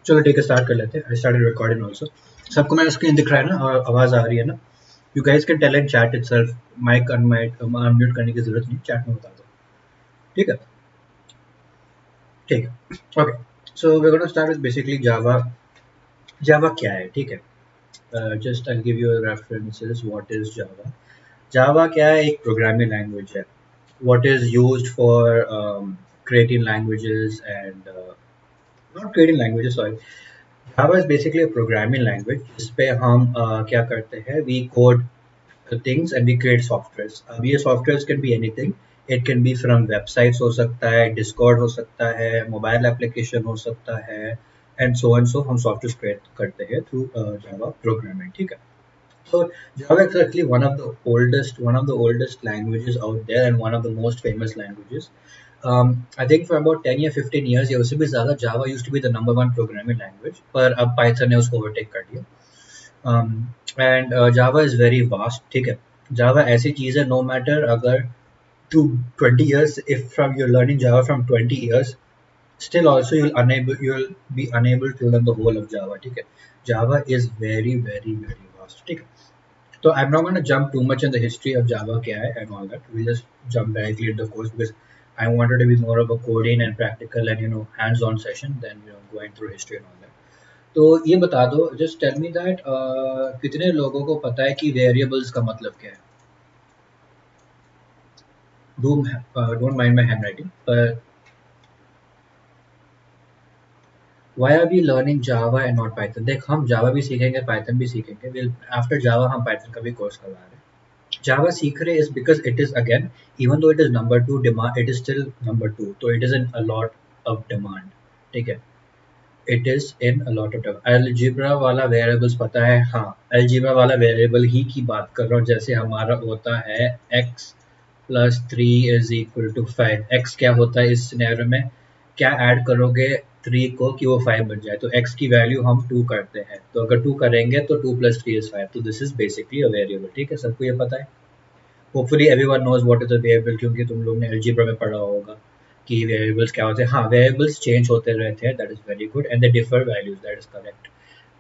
चलो ठीक है, स्टार्ट कर लेते हैं। I started recording also. सबको मेरा स्क्रीन दिख रहा है ना, और आवाज आ रही है ना? You guys can tell in chat itself, mic unmute करने की जरूरत नहीं, चैट में बता दो। ठीक है, ठीक है, okay. So we are gonna start with basically Java. Java क्या है? ठीक है, just I give you references. What is Java? Java क्या है? एक प्रोग्रामिंग लैंग्वेज है। What is used for creating languages and not creating languages, sorry. Java is basically a programming language जिसपे हम क्या करते हैं, we code things and we create softwares. अब ये softwares can be anything. It can be from websites हो सकता है, Discord हो सकता है, mobile application हो सकता है, and so on. So हम softwares create करते हैं through Java programming. ठीक है? So Java is actually one of the oldest languages out there and one of the most famous languages. I think for about 10 या 15 years या उससे भी ज़्यादा Java used to be the number one programming language, पर अब Python ने उसको overtake कर दिया. And Java is very vast. ठीक है, Java ऐसी चीज़ है, no matter अगर to 20 years, if from you're learning Java from 20 years, still also you'll be unable to learn the whole of Java. ठीक है, Java is very very very vast. ठीक है, so I'm not going to jump too much in the history of Java क्या है and all that. We'll just jump directly into the course because I wanted to be more of a coding and practical and hands-on session than going through history and all that. तो ये बता दो, just tell me that कितने लोगों को पता है कि variables का मतलब क्या है? Don't mind my handwriting, but why are we learning Java and not Python? देख, हम Java भी सीखेंगे, Python भी सीखेंगे. After Java हम Python का भी course करवा रहे हैं. Java सीख रहे is because it is, again, even though it is number two demand, it is still number two. So it is in a lot of demand. ठीक है, it is in a lot of demand. Algebra वाला variables पता है? हाँ, algebra वाला variable ही की बात कर रहा हूँ. जैसे हमारा होता है x plus 3 is equal to 5. x क्या होता है इस सिनेरियो में? क्या ऐड करोगे 3 को कि वो 5 बन जाए? तो x की वैल्यू हम 2 करते हैं, तो अगर 2 करेंगे तो 2 plus 3 is 5. तो this is basically a variable. ठीक है, सबको ये पता है? Hopefully everyone knows what is a variable, क्योंकि तुम लोग ने अलजेब्रा में पढ़ा होगा कि वेरिएबल्स क्या होते हैं. हाँ, वेरिएबल्स चेंज होते रहते हैं, that is very good, and they differ values, that is correct.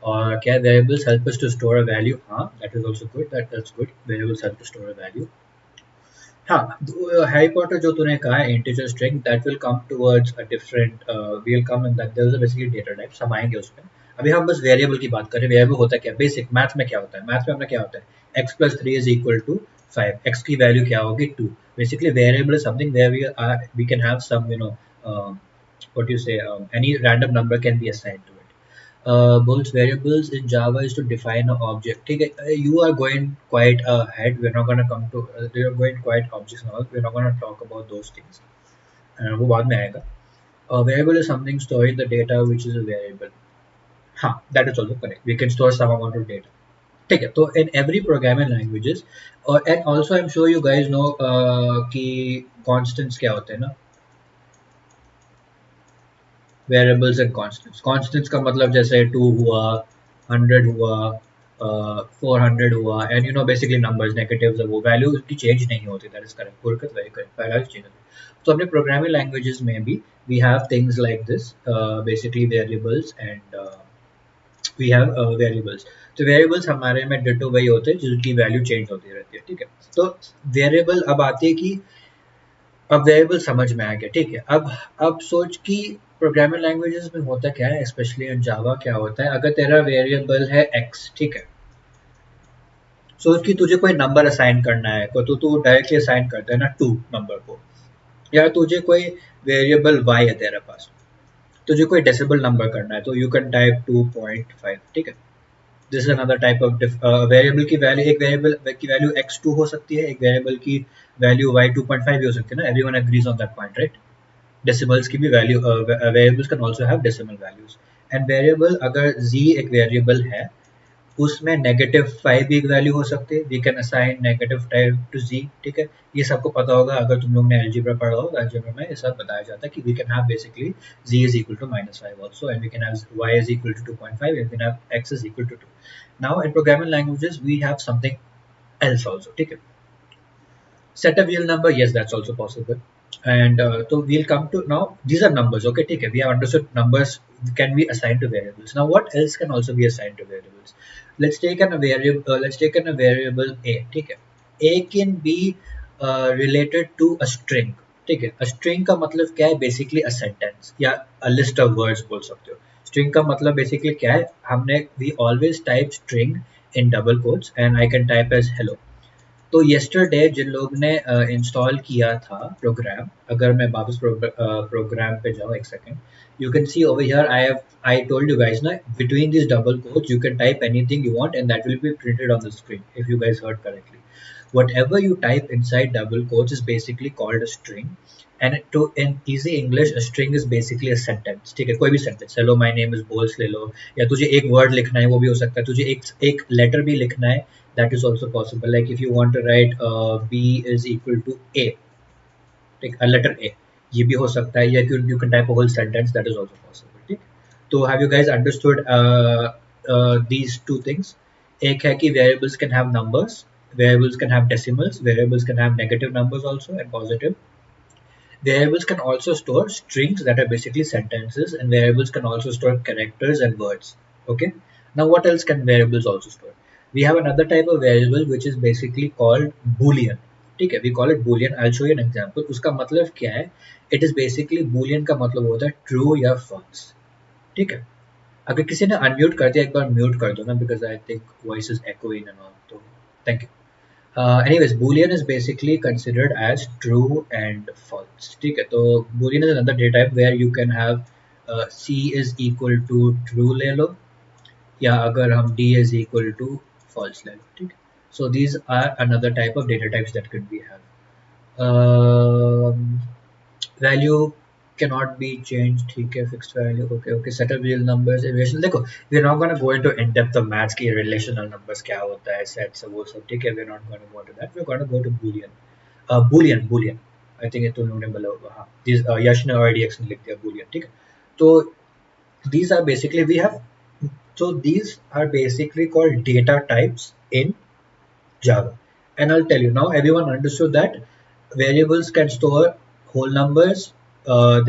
और क्या variables help us to store a value? हाँ, that is also good, that's good. Variables help to store a value. हाँ, Harry Potter जो तूने कहा है integer string, that will come towards a different, we will come in that. There is basically data types, हम आएंगे उस पे. अभी हम बस वेरिएबल की बात करें. वेरिएबल होता है क्या? बेसिक मैथ में क्या होता है? मैथ में अपना क्या होता है? x plus 3 is equal to 5. x की वैल्यू क्या होगी? 2. Basically variable is something where we can have some, what you say, any random number can be assigned to it. Both variables in Java is to define an object. ठीक है, you are going quite ahead. We're not going to come to you're going quite objects and all. We're not going to talk about those things. वो बाद में आएगा. A variable is something storing the data which is a variable. हाँ, that is also correct. We can store some amount of data. ठीक है, तो in every programming languages, and also I'm sure you guys know कि constants क्या होते हैं ना. Variables and constants. Constants का मतलब जैसे 2 हुआ, 100 हुआ, 400 हुआ, एंड बेसिकली नंबर्स, नेगेटिव्स है, वो वैल्यू की चेंज नहीं होती. दैट इज करेक्ट, पुरकत वेरी करेक्ट, वैल्यू चेंज होती. तो अपने प्रोग्रामिंग लैंग्वेजेस में भी we have things like this, basically variables and we have variables. तो वेरिएबल्स हमारे में डिटो वही होते हैं जिनकी वैल्यू चेंज होती रहती है. ठीक है, तो वेरिएबल अब आती है कि अब वेरिएबल समझ में आ गया. ठीक है, अब सोच कि प्रोग्रामिंग लैंग्वेजेस में होता क्या है, स्पेशली इन जावा क्या होता है. अगर तेरा वेरिएबल है x, ठीक है, सोच कि तुझे कोई नंबर असाइन करना है, तो तू डायरेक्टली असाइन करता है ना 2 नंबर को. या तुझे कोई वेरिएबल y है तेरे पास, तुझे कोई डेसिमल नंबर करना है, तो यू कैन टाइप 2.5. ठीक है, this is another type of variable की वैल्यू. एक वेरिएबल की वैल्यू x2 हो सकती है, एक वेरिएबल की वैल्यू y2.5 भी हो सकती है ना. Everyone agrees on that point, right? Decimals की भी value, variables can also have decimal values. And variable, अगर z एक वेरिएबल है, उसमें -5 भी एक वैल्यू हो सकती है. We can assign -5 to z. ठीक है, ये सबको पता होगा अगर तुम लोग ने अलजेब्रा पढ़ा हो. अलजेब्रा में ये सब बताया जाता है कि we can have basically z is equal to -5 also, and we can have y is equal to 2.5, and we can have x is equal to 2. Now in programming languages we have something else also. ठीक है, set a real number, yes, that's also possible. And so we'll come to now. These are numbers, okay? Take it. We have understood numbers can be assigned to variables. Now, what else can also be assigned to variables? Let's take an a variable. Let's take an a variable a. Take it. A can be related to a string. ठीक है. A string का मतलब क्या है? Basically a sentence या a list of words बोल सकते हो. String का मतलब basically क्या है? हमने we always type string in double quotes and I can type as hello. तो येस्टरडे जिन लोग ने इंस्टॉल किया था प्रोग्राम, अगर मैं वापस प्रोग्राम पे जाऊँ एक second, you can see over here I told you guys na, between these double quotes you can type anything you want and that will be printed on the screen if you guys heard correctly. Whatever you type inside double quotes is basically called a string, and to in easy English a string is basically a sentence. ठीक है, कोई भी sentence, hello my name is Bols ले लो, या तुझे एक word लिखना है वो भी हो सकता है, तुझे एक letter भी लिखना है, that is also possible. Like if you want to write B is equal to A, take a letter A, ये भी हो सकता है, या you can type a whole sentence, that is also possible. ठीक, तो have you guys understood these two things? एक है कि variables can have numbers, variables can have decimals, variables can have negative numbers also and positive. Variables can also store strings that are basically sentences, and variables can also store characters and words. Okay. Now, what else can variables also store? We have another type of variable which is basically called boolean. ठीक है, we call it boolean. I'll show you an example. उसका मतलब क्या है? It is basically boolean का मतलब होता है true या false. ठीक है. अगर किसी ने unmute कर दिया एक बार mute कर दो ना, because I think voice is echoing and all. तो thank you. Anyways, boolean is basically considered as true and false. ठीक है, तो boolean is another data type where you can have c is equal to true ले लो, या अगर हम d is equal to false ले लो. ठीक है, so these are another type of data types that could be have. Value cannot be changed. ठीक है, fixed value. Okay, set of real numbers, evaluation. देखो, we're not gonna go into in depth of maths की relational numbers क्या होता है, sets वो सब. ठीक है, we're not gonna go into that. We're gonna go to boolean. Boolean. I think ये तुम लोगों ने बोला होगा. हाँ, these यश ने already ने लिख दिया boolean. ठीक है, तो these are basically we have. So these are basically called data types in Java. And I'll tell you now, everyone understood that variables can store whole numbers,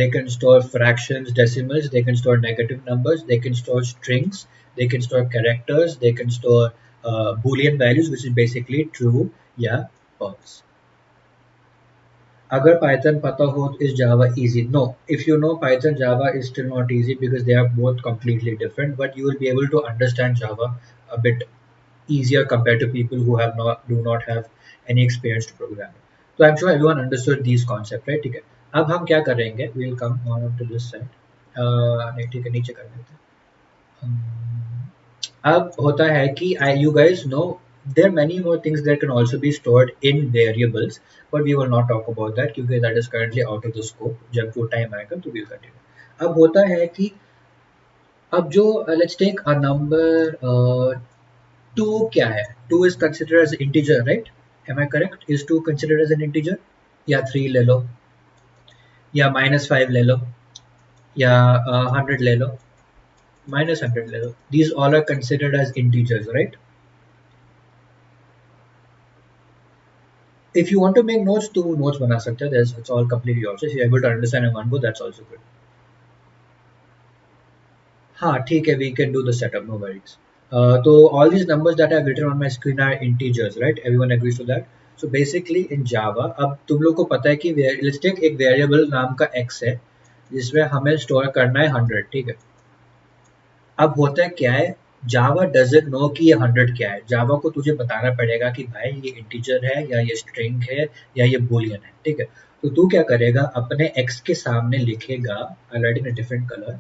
they can store fractions, decimals, they can store negative numbers, they can store strings, they can store characters, they can store boolean values, which is basically true या false. Agar Python pata ho is Java easy? No. If you know Python, Java is still not easy because they are both completely different, but you will be able to understand Java a bit easier compared to people who do not have any experience to programming. So I'm sure everyone understood these concepts, right? ठीक है, अब हम क्या करेंगे? We'll come on to this side. नहीं ठीक है, नीचे कर देते हैं. अब होता है कि you guys know there are many more things that can also be stored in variables, but we will not talk about that क्योंकि that is currently out of the scope. जब वो time आएगा तो we'll continue. अब होता है कि अब जो let's take a number 2 क्या है? 2 is considered as integer, right? Am I correct? Is 2 considered as an integer? या 3 ले लो, या -5 ले लो, या 100 ले लो, -100 ले लो. These all are considered as integers, right? If you want to make notes, तो notes बना सकते हो. It's all completely yours. If you're able to understand in one go, that's also good. हाँ ठीक है, we can do the setup, no worries. So all these numbers that I've written on my screen are integers, right? Everyone agrees to that. So basically in Java, अब तुम लोग को पता है कि let's take एक variable नाम का x है जिसमें हमें store करना है 100. ठीक है, अब होता है क्या है, Java doesn't know कि ये 100 क्या है. Java को तुझे बताना पड़ेगा कि भाई ये integer है या ये string है या ये boolean है. ठीक है, तो तू क्या करेगा, अपने x के सामने लिखेगा, I'll write in a different color,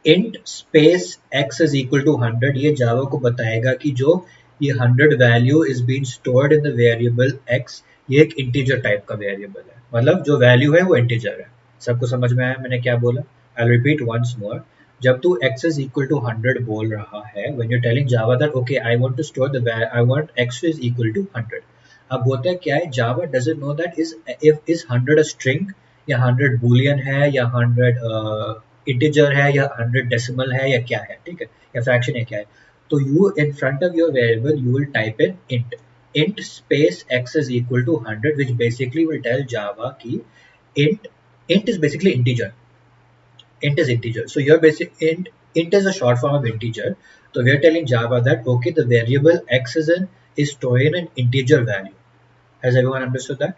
int space x is equal to 100. ये जावा को बताएगा कि जो ये 100 value is being stored in the variable x, ये एक इंटीजर टाइप का वेरिएबल है, मतलब जो वैल्यू है वो इंटीजर है. सबको समझ में आया मैंने क्या बोला? I repeat once more. जब तू x is equal to 100 बोल रहा है, when you're telling Java that okay I want to store I want x is equal to 100. अब होता है क्या है, Java doesn't know that is 100 a string या 100 boolean है या 100 इंटीजर है या 100 डेसिमल है या क्या है. ठीक है, या फ्रैक्शन है क्या है. तो you in front of your variable you will type in int. int space x is equal to 100, which basically will tell Java ki int is basically integer. Int is integer. So your basic int is a short form of integer. So we are telling Java that okay, the variable x is storing an integer value. Has everyone understood that?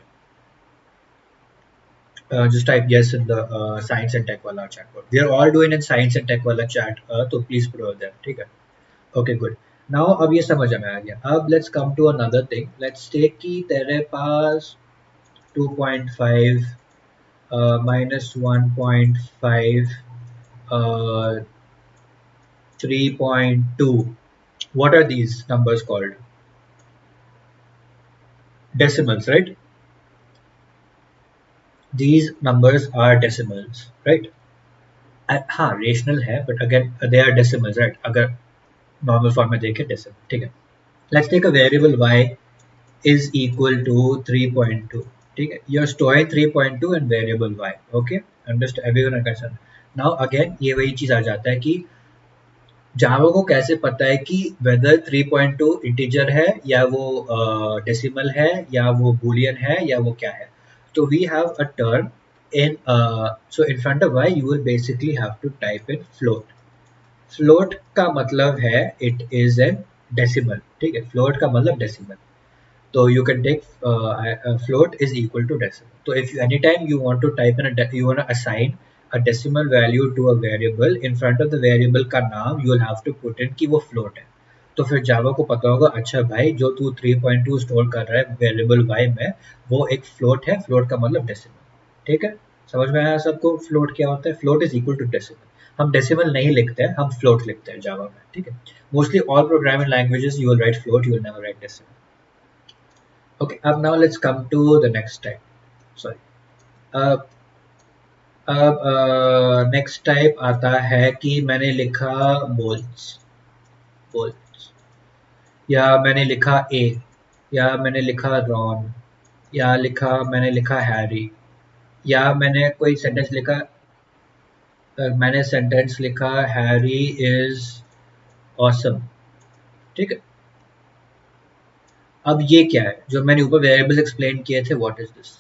Just type yes in the science and tech wala chat board. We are all doing in science and tech wala chat, so please put over there. ठीक है? Okay, good. Now अब ये समझ में आ गया. अब let's come to another thing. Let's take कि तेरे पास 2.5 minus 1.5 uh, 3.2. What are these numbers called? Decimals, right? These numbers are decimals, right? हाँ रेशनल है but again they are decimals right अगर नॉर्मल फॉर्म में देखें डेसिमल ठीक है let's take a variable y is equal to 3.2 ठीक है you are storing 3.2 and variable y okay understand everyone understand now again ये वही चीज आ जाता है कि जावा को कैसे पता है कि वेदर 3.2 इंटीजर है या वो डेसिमल है या वो बूलियन है या वो क्या है तो we have a term in so in front of y you will basically have to type in float का मतलब है it is an decimal ठीक है float का मतलब decimal तो you can take float is equal to decimal so if you anytime you want to type in you want to assign a decimal value to a variable in front of the variable का नाम you will have to put in कि वो float है तो फिर जावा को पता होगा अच्छा भाई जो तू 3.2 स्टोर कर रहा है वेरिएबल y में वो एक फ्लोट है फ्लोट का मतलब डेसिमल ठीक है समझ में आया सबको फ्लोट क्या होता है float is equal to decimal हम डेसिमल नहीं लिखते हैं हम फ्लोट लिखते हैं जावा में ठीक है mostly all programming languages you will write float you will never write decimal okay अब now let's come to the next type sorry अब नेक्स्ट टाइप आता है कि मैंने लिखा बोल्स या मैंने लिखा ए या मैंने लिखा रॉन या मैंने लिखा हैरी या मैंने कोई सेंटेंस लिखा मैंने सेंटेंस लिखा हैरी इज ऑसम ठीक है अब ये क्या है जो मैंने ऊपर वेरिएबल्स एक्सप्लेन किए थे what is this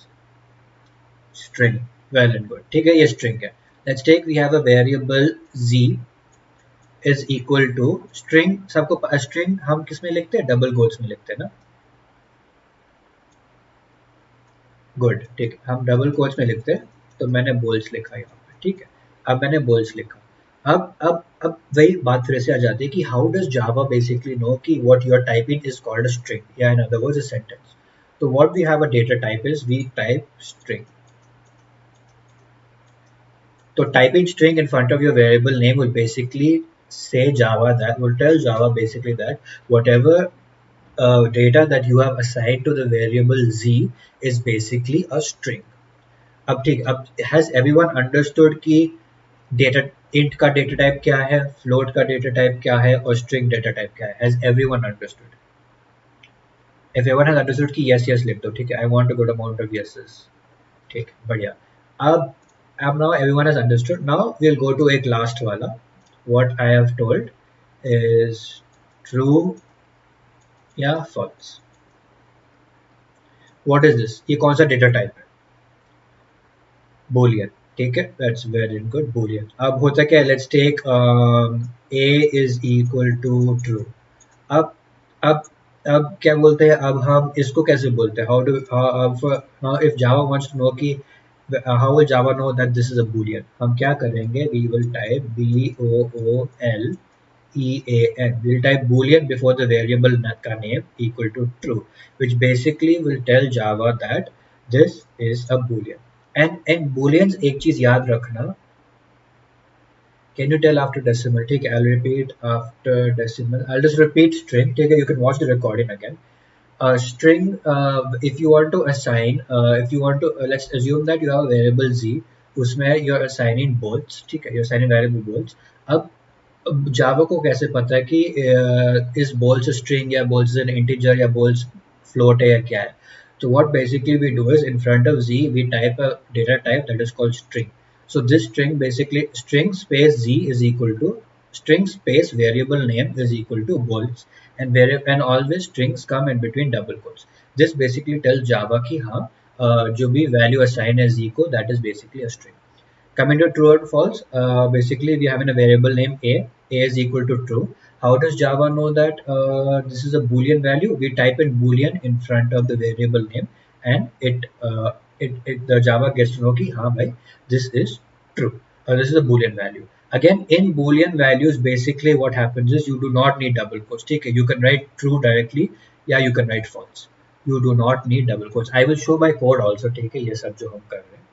string well and good ठीक है ये स्ट्रिंग है let's take we have a variable z is equal to string सबको स्ट्रिंग हम किस में लिखते हैं डबल कोट्स में लिखते हैं ना गुड ठीक है हम डबल कोट्स में लिखते हैं तो मैंने बोल्स लिखा यहाँ पे ठीक है अब मैंने बोल्स लिखा अब वही बात फिर से आ जाती है कि how does Java basically know कि what you are typing is called a string या in other words a sentence तो what we have a data type is we type string तो typing string in front of your variable name will basically say Java that will tell Java basically that whatever data that you have assigned to the variable z is basically a string. अब ठीक अब has everyone understood कि data int का data type क्या है float का data type क्या है और string data type क्या है has everyone understood? If everyone has understood कि yes yes लिख दो ठीक है I want a good amount of yeses ठीक बढ़िया अब now everyone has understood now we'll go to एक last वाला what I have told is true या false what is this ये कौन सा data type है boolean ठीक है that's very good boolean अब होता क्या है let's take a is equal to true अब अब अब क्या बोलते हैं अब हम इसको कैसे बोलते हैं now if Java wants to know कि how will Java know that this is a boolean हम क्या करेंगे we will type boolean we'll type boolean before the variable का name equal to true which basically will tell Java that this is a boolean and booleans एक चीज याद रखना can you tell after decimal ठीक है I'll repeat after decimal I'll just repeat string ठीक है you can watch the recording again string if you want to assign if you want to let's assume that you have a variable z उसमें you're assigning bolts ठीक है you're assigning variable bolts अब जावा को कैसे पता है कि इस bolts string या bolts an integer या bolts float है या क्या है so what basically we do is in front of z we type a data type that is called string so this string basically string space z is equal to string space variable name is equal to bolts, and always strings come in between double quotes. This basically tells Java कि हाँ जो भी value assign है z को, that is basically a string. Coming to true or false, basically we have in a variable name a is equal to true. How does Java know that this is a boolean value? We type in boolean in front of the variable name, and the Java gets to know कि हाँ भाई this is true, this is a boolean value. Again, in boolean values, basically what happens is you do not need double quotes. Okay, you can write true directly, yeah, you can write false. You do not need double quotes. I will show by code also. ठीक है, ये सब जो हम कर रहे हैं.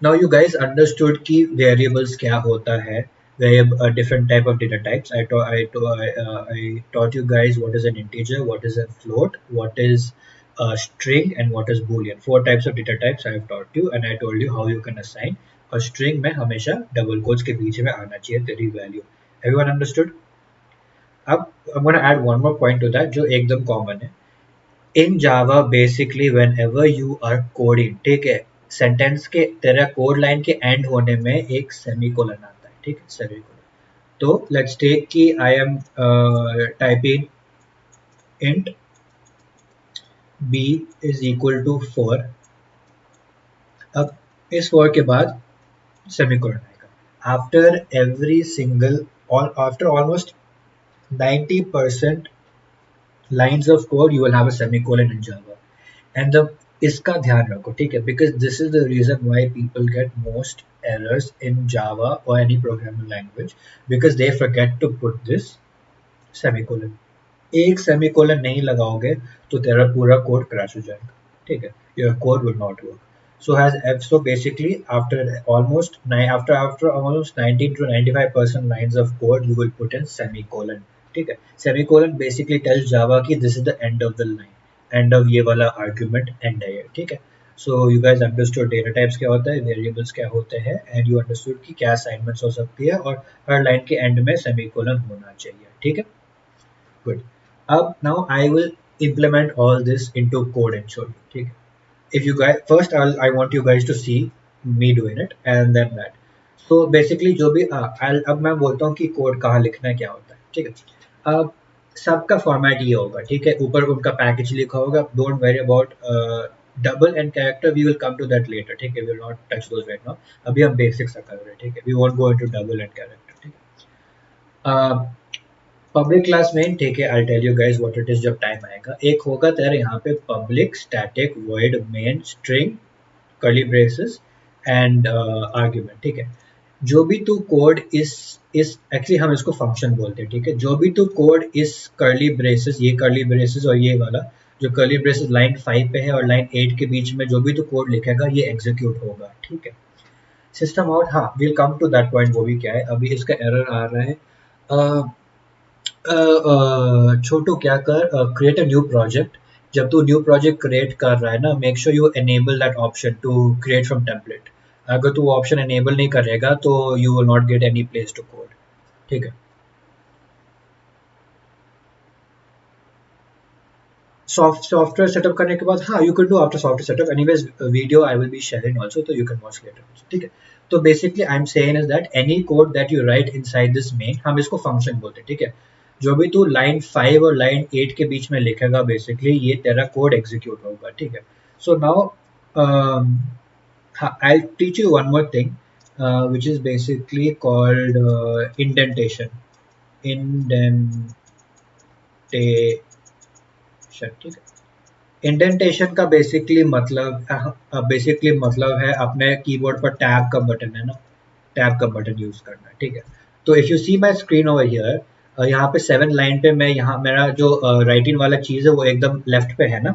Now you guys understood कि variables क्या होता है, different type of data types. I taught you guys what is an integer, what is a float, what is a string, and what is boolean. 4 types of data types I have taught you, and I told you how you can assign a string में हमेशा double quotes के बीच में आना चाहिए तेरी value. Everyone understood? अब I'm going to add one more point to that जो एकदम common है. In Java, basically whenever you are coding, ठीक है, सेंटेंस के तेरा कोड लाइन के एंड होने में एक सेमीकोलन आता है, ठीक है, सेमीकोलन. तो लेट्स टेक कि I am typing int b is equal to 4. अब इस 4 के बाद सेमीकोलन आएगा. आफ्टर एवरी सिंगल और after almost 90% lines of code you will have a semicolon in Java. And इसका ध्यान रखो, ठीक है, because this is the reason why people get most errors in Java or any programming language, because they forget to put this semicolon. एक semicolon नहीं लगाओगे तो तेरा पूरा कोड क्रैश हो जाएगा, ठीक है, your code will not work. So basically after almost 90 to 95% lines of code you will put in semicolon, ठीक है. Semicolon basically tells Java कि this is the end of the line, end of ये वाला argument end है ये, ठीक है. So you guys understood data types क्या होता है, variables क्या होते हैं, and you understood कि क्या assignments हो सकती है और हर line के end में semicolon होना चाहिए, ठीक है. Good. Now I will implement all this into code and show you. ठीक है. If you guys first, I want you guys to see me doing it and then that. So basically जो भी अब मैं बोलता हूँ कि कोड कहाँ लिखना है, क्या होता है, ठीक है. अब सबका फॉर्मेट ये होगा, ठीक है, ऊपर उनका पैकेज लिखा होगा. Don't worry about double and character, we will come to that later, ठीक है, we will not touch those right now. अभी हम बेसिक्स कर रहे हैं, ठीक है, we won't go into double and character, ठीक है. पब्लिक क्लास मेन, ठीक है, I tell you guys what it is जब टाइम आएगा. एक होगा तेरे यहाँ पे public static void main string curly braces and argument, ठीक है. जो भी तू कोड इस एक्चुअली हम इसको फंक्शन बोलते हैं, ठीक है. जो भी तू कोड इस कर्ली ब्रेसेस, ये कर्ली ब्रेसेस और ये वाला जो कर्ली ब्रेसेस लाइन 5 पे है और लाइन 8 के बीच में जो भी तू कोड लिखेगा ये एग्जीक्यूट होगा, ठीक है. सिस्टम आउट, हाँ, will come to that point. वो भी क्या है, अभी इसका एरर आ रहा है. छोटू क्या कर, क्रिएट अ न्यू प्रोजेक्ट. जब तू न्यू प्रोजेक्ट क्रिएट कर रहा है ना, make sure you enable that option to create from template. अगर तू ऑप्शन एनेबल नहीं करेगा तो you will not get any place to code, ठीक है. सॉफ्टवेयर सेटअप करने के बाद, हाँ, you can do after software setup. Anyways video I will be sharing also, तो यू कैन वॉच लेटर, ठीक है. तो basically I am saying is that any code that you write inside this main, हम इसको function बोलते हैं, ठीक है. जो भी तू लाइन 5 और लाइन 8 के बीच में लिखेगा बेसिकली ये तेरा कोड एग्जीक्यूट होगा, ठीक है. So now I teach you one more thing which is basically called indentation. ठीक है. इंडेंटेशन का बेसिकली मतलब है अपने कीबोर्ड पर टैब का बटन है ना, टैब का बटन यूज करना है, ठीक है. तो if you see my screen over here, यहाँ पे 7 लाइन पे मैं यहाँ मेरा जो राइटिंग वाला चीज है वो एकदम लेफ्ट पे है ना.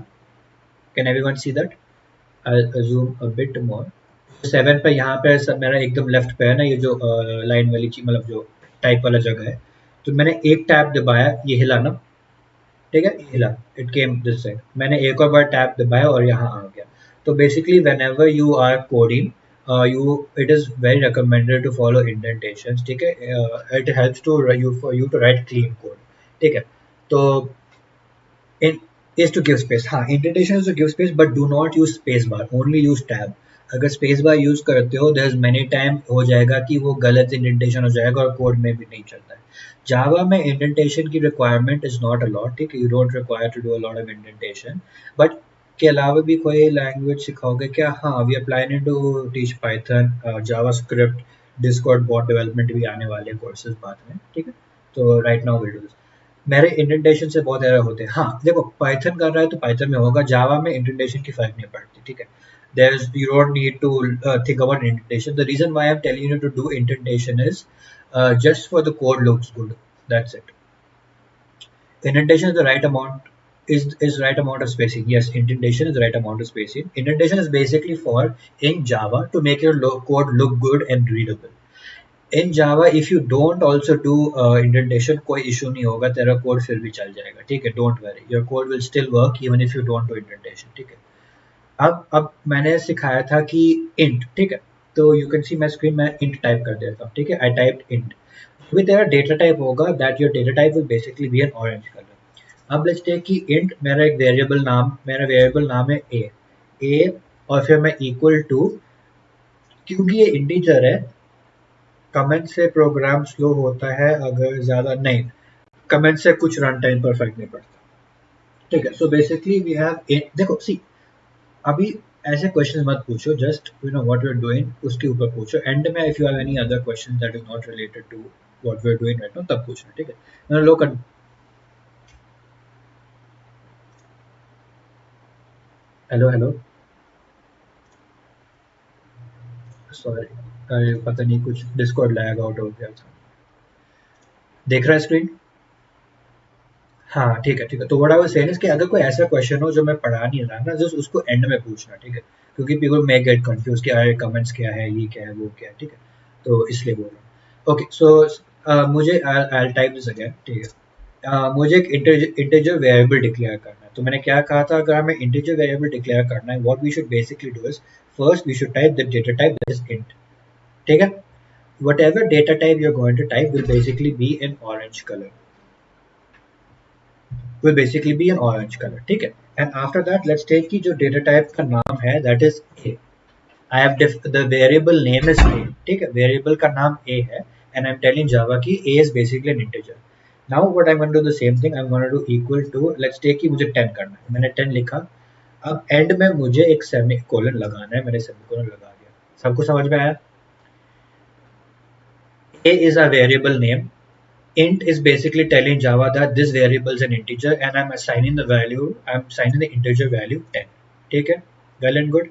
Can everyone see that? I zoom a bit more. 7 पे यहाँ पे सब मेरा एकदम लेफ्ट पे है ना, ये जो लाइन वाली चीज, मतलब जो टाइप वाला जगह है. तो मैंने एक टैब दबाया, ये हिला ना, ठीक है, हिला, इट केम दिस साइड. मैंने एक और बार टैप दबाया और यहाँ आ गया. तो basically whenever you are coding, it is very recommended to follow indentations, ठीक है. It helps to you to write clean code, ठीक है. तो in is to give space. हाँ, indentation is to give space, but do not use space bar. Only use tab. अगर space bar use करते हो there is many time हो जाएगा कि वो गलत इंडेंटेशन हो जाएगा और कोड में भी नहीं चलता है। जावा में इंडेंटेशन की requirement is not a lot, ठीक है, you don't require to do a lot of indentation, but के अलावा भी कोई लैंग्वेज सिखाओगे क्या? हाँ, we are planning to teach Python, JavaScript, Discord bot development भी आने वाले कोर्सेज बाद में, ठीक है। तो right now will do this. मेरे इंडेंटेशन से बहुत एरर होते हैं। हाँ देखो, पाइथन कर रहा है तो पाइथन में होगा, जावा में इंडेंटेशन की फर्क नहीं पड़ती, ठीक है। There's you don't need to think about indentation. The reason why I'm telling you to do indentation is just for the code looks good. That's it. Indentation is the right amount, is right amount of spacing. Yes, indentation is the right amount of spacing. Indentation is basically for in Java to make your code look good and readable. In Java, if you don't also do indentation, कोई issue नहीं होगा, तेरा code फिर भी चल जाएगा, ठीक है, don't worry, your code will still work even if you don't do indentation, ठीक है। अब मैंने सिखाया था कि int, ठीक है, तो you can C my screen, मैं int टाइप कर देता हूँ, ठीक है, आई टाइप int, भी तेरा डेटा टाइप होगा that your data type will basically be an orange colour. अब लेट्स टेक कि int मेरा वेरिएबल नाम है a और फिर मैं इक्वल टू, क्योंकि ये इंटीजर है, कमेंट से प्रोग्राम स्लो होता है अगर ज्यादा नहीं, कमेंट से कुछ रन टाइम पर फर्क नहीं पड़ता, ठीक है। सो बेसिकली वी हैव, देखो सी, अभी ऐसे क्वेश्चन मत पूछो, just you know what we are doing उसके ऊपर पूछो, एंड में if you have any other question that is not related to what we are doing right now तब पूछना, ठीक है। लोग, हेलो हेलो, सॉरी, अरे पता नहीं कुछ डिस्कॉर्ड लैग आउट हो गया था। देख रहा है स्क्रीन? हाँ ठीक है ठीक है। तो what I was saying is कि अगर कोई ऐसा क्वेश्चन हो जो मैं पढ़ा नहीं रहा ना, जस्ट उसको एंड में पूछना, ठीक है, क्योंकि पीपल मे गेट कंफ्यूज कि अरे कमेंट्स क्या है, ये क्या है, वो क्या है, ठीक है, तो इसलिए बोल रहा हूँ। ओके सो मुझे आई टाइप दिस अगेन, ठीक है। मुझे एक इंटीजर वेरिएबल डिक्लेयर करना है, तो मैंने क्या कहा था, अगर हमें इंटीजर वेरिएबल डिक्लेयर करना है, what we should basically do is first we should type the data type that is int, ठीक है। Whatever data type you're going to type will basically be in orange color, ठीक है। And after that let's take की जो data type का नाम है that is a, I have the variable name is a, ठीक है, वेरिएबल का नाम a है, and I am telling Java की a is basically an integer. Now what I want to do the same thing, I want to equal to, let's take की मुझे 10 करना है, मैंने 10 लिखा, अब एंड में मुझे एक सेमीकोलन लगाना है, मैंने सेमीकोलन लगा दिया। सबको समझ में आया? a is a variable name, int is basically telling Java that this variable is an integer and I'm assigning the integer value 10, ठीक है, well and good।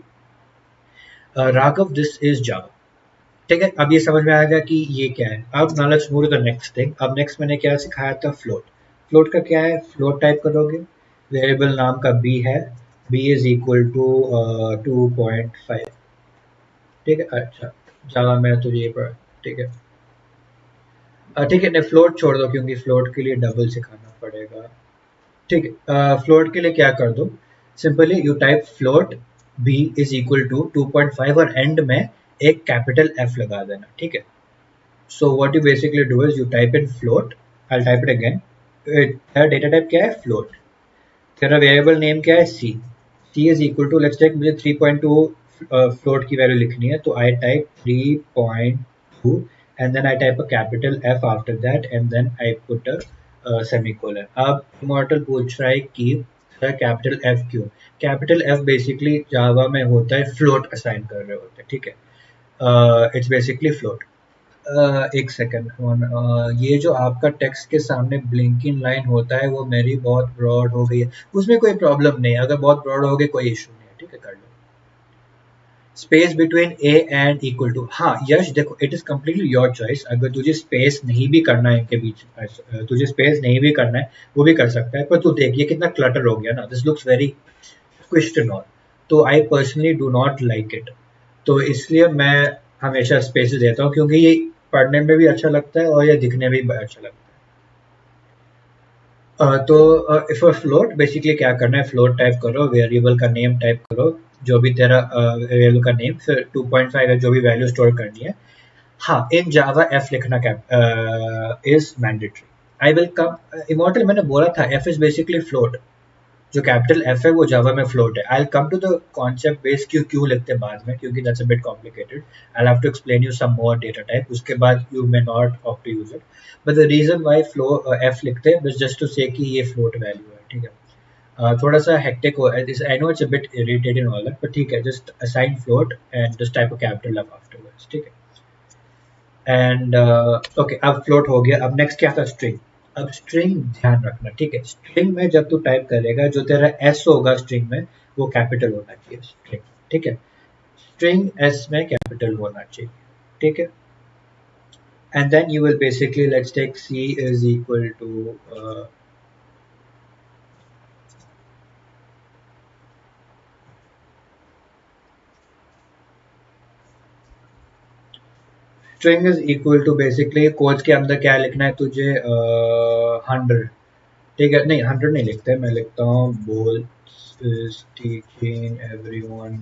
Raghav, this is Java, ठीक है। अब ये समझ में आ गया कि ये क्या है। अब now let's move to the next thing. अब नेक्स्ट मैंने क्या सिखाया था, फ्लोट। फ्लोट का क्या है, फ्लोट टाइप करोगे, वेरिएबल नाम का b है, b इज इक्वल टू 2.5, ठीक है। अच्छा, जावा में तो ये ठीक है, ठीक है, नहीं फ्लोट छोड़ दो क्योंकि फ्लोट के लिए डबल सिखाना पड़ेगा, ठीक है। फ्लोट के लिए क्या कर दो, simply you type float b is equal to 2.5 और एंड में एक कैपिटल F लगा देना, ठीक है। So what you basically do is you type in float, I type it again, तेरा डेटा टाइप क्या है, फ्लोट, तेरा वेरिएबल नेम क्या है, c is equal to, let's take मुझे 3.2 फ्लोट की वैल्यू लिखनी है, तो I type 3.2 and then I type a capital F after that and then I put a semicolon। अब इमॉर्टल पूछ रहा है कि कैपिटल F क्यों? कैपिटल F बेसिकली जावा में होता है फ्लोट असाइन कर रहे होते हैं, ठीक है, इट्स बेसिकली फ्लोट। एक सेकेंड, ये जो आपका टेक्स्ट के सामने ब्लिंकिंग लाइन होता है वो मेरी बहुत ब्रॉड हो गई है, उसमें कोई प्रॉब्लम नहीं, अगर बहुत ब्रॉड हो गई कोई इशू नहीं है, ठीक है, कर लो। Space between A and equal to, हाँ यश देखो, it is completely your choice, अगर तुझे स्पेस नहीं भी करना है इनके बीच, तुझे स्पेस नहीं भी करना है वो भी कर सकता है, पर तू देख ये कितना क्लटर हो गया ना, this looks very squished and all, तो I personally do not like it, तो इसलिए मैं हमेशा स्पेस देता हूँ, क्योंकि ये पढ़ने में भी अच्छा लगता है और ये दिखने में भी अच्छा लगता है। तो फॉर फ्लोट बेसिकली क्या करना है, फ्लोट टाइप करो, वेरिएबल का नेम टाइप करो, जो भी तेरा वेरिएबल का नेम, फिर 2.5 है जो भी वैल्यू स्टोर करनी है। हाँ, इन जावा एफ लिखना is mandatory. I will come, immortal मैंने बोला था एफ इज बेसिकली फ्लोट, जो कैपिटल एफ है वो जावा में फ्लोट है। I come to the concept base क्यों क्यों लिखते हैं बाद में, क्योंकि that's a bit complicated. I have to explain you some more data type, उसके बाद you may not opt to use it, but the reason why flow F लिखते हैं जस्ट टू से कि ये फ्लोट वैल्यू है, ठीक है। थोड़ा सा हेक्टिक हो, I know it's a bit irritating all that, but ठीक है, just assign float and just type a capital F afterwards, ठीक है। एंड ओके, अब फ्लोट हो गया। अब नेक्स्ट क्या था, स्ट्रिंग। अब स्ट्रिंग ध्यान रखना, ठीक है, स्ट्रिंग में जब तू टाइप करेगा जो तेरा एस होगा स्ट्रिंग में वो कैपिटल होना चाहिए स्ट्रिंग, ठीक है। स्ट्रिंग एस में कैपिटल होना चाहिए, ठीक है। And then you will basically let's take c is equal to string is equal to basically codes के अंदर क्या लिखना है तुझे, 100, ठीक है। नहीं 100 नहीं लिखते, मैं लिखता हूँ बोल is teaching everyone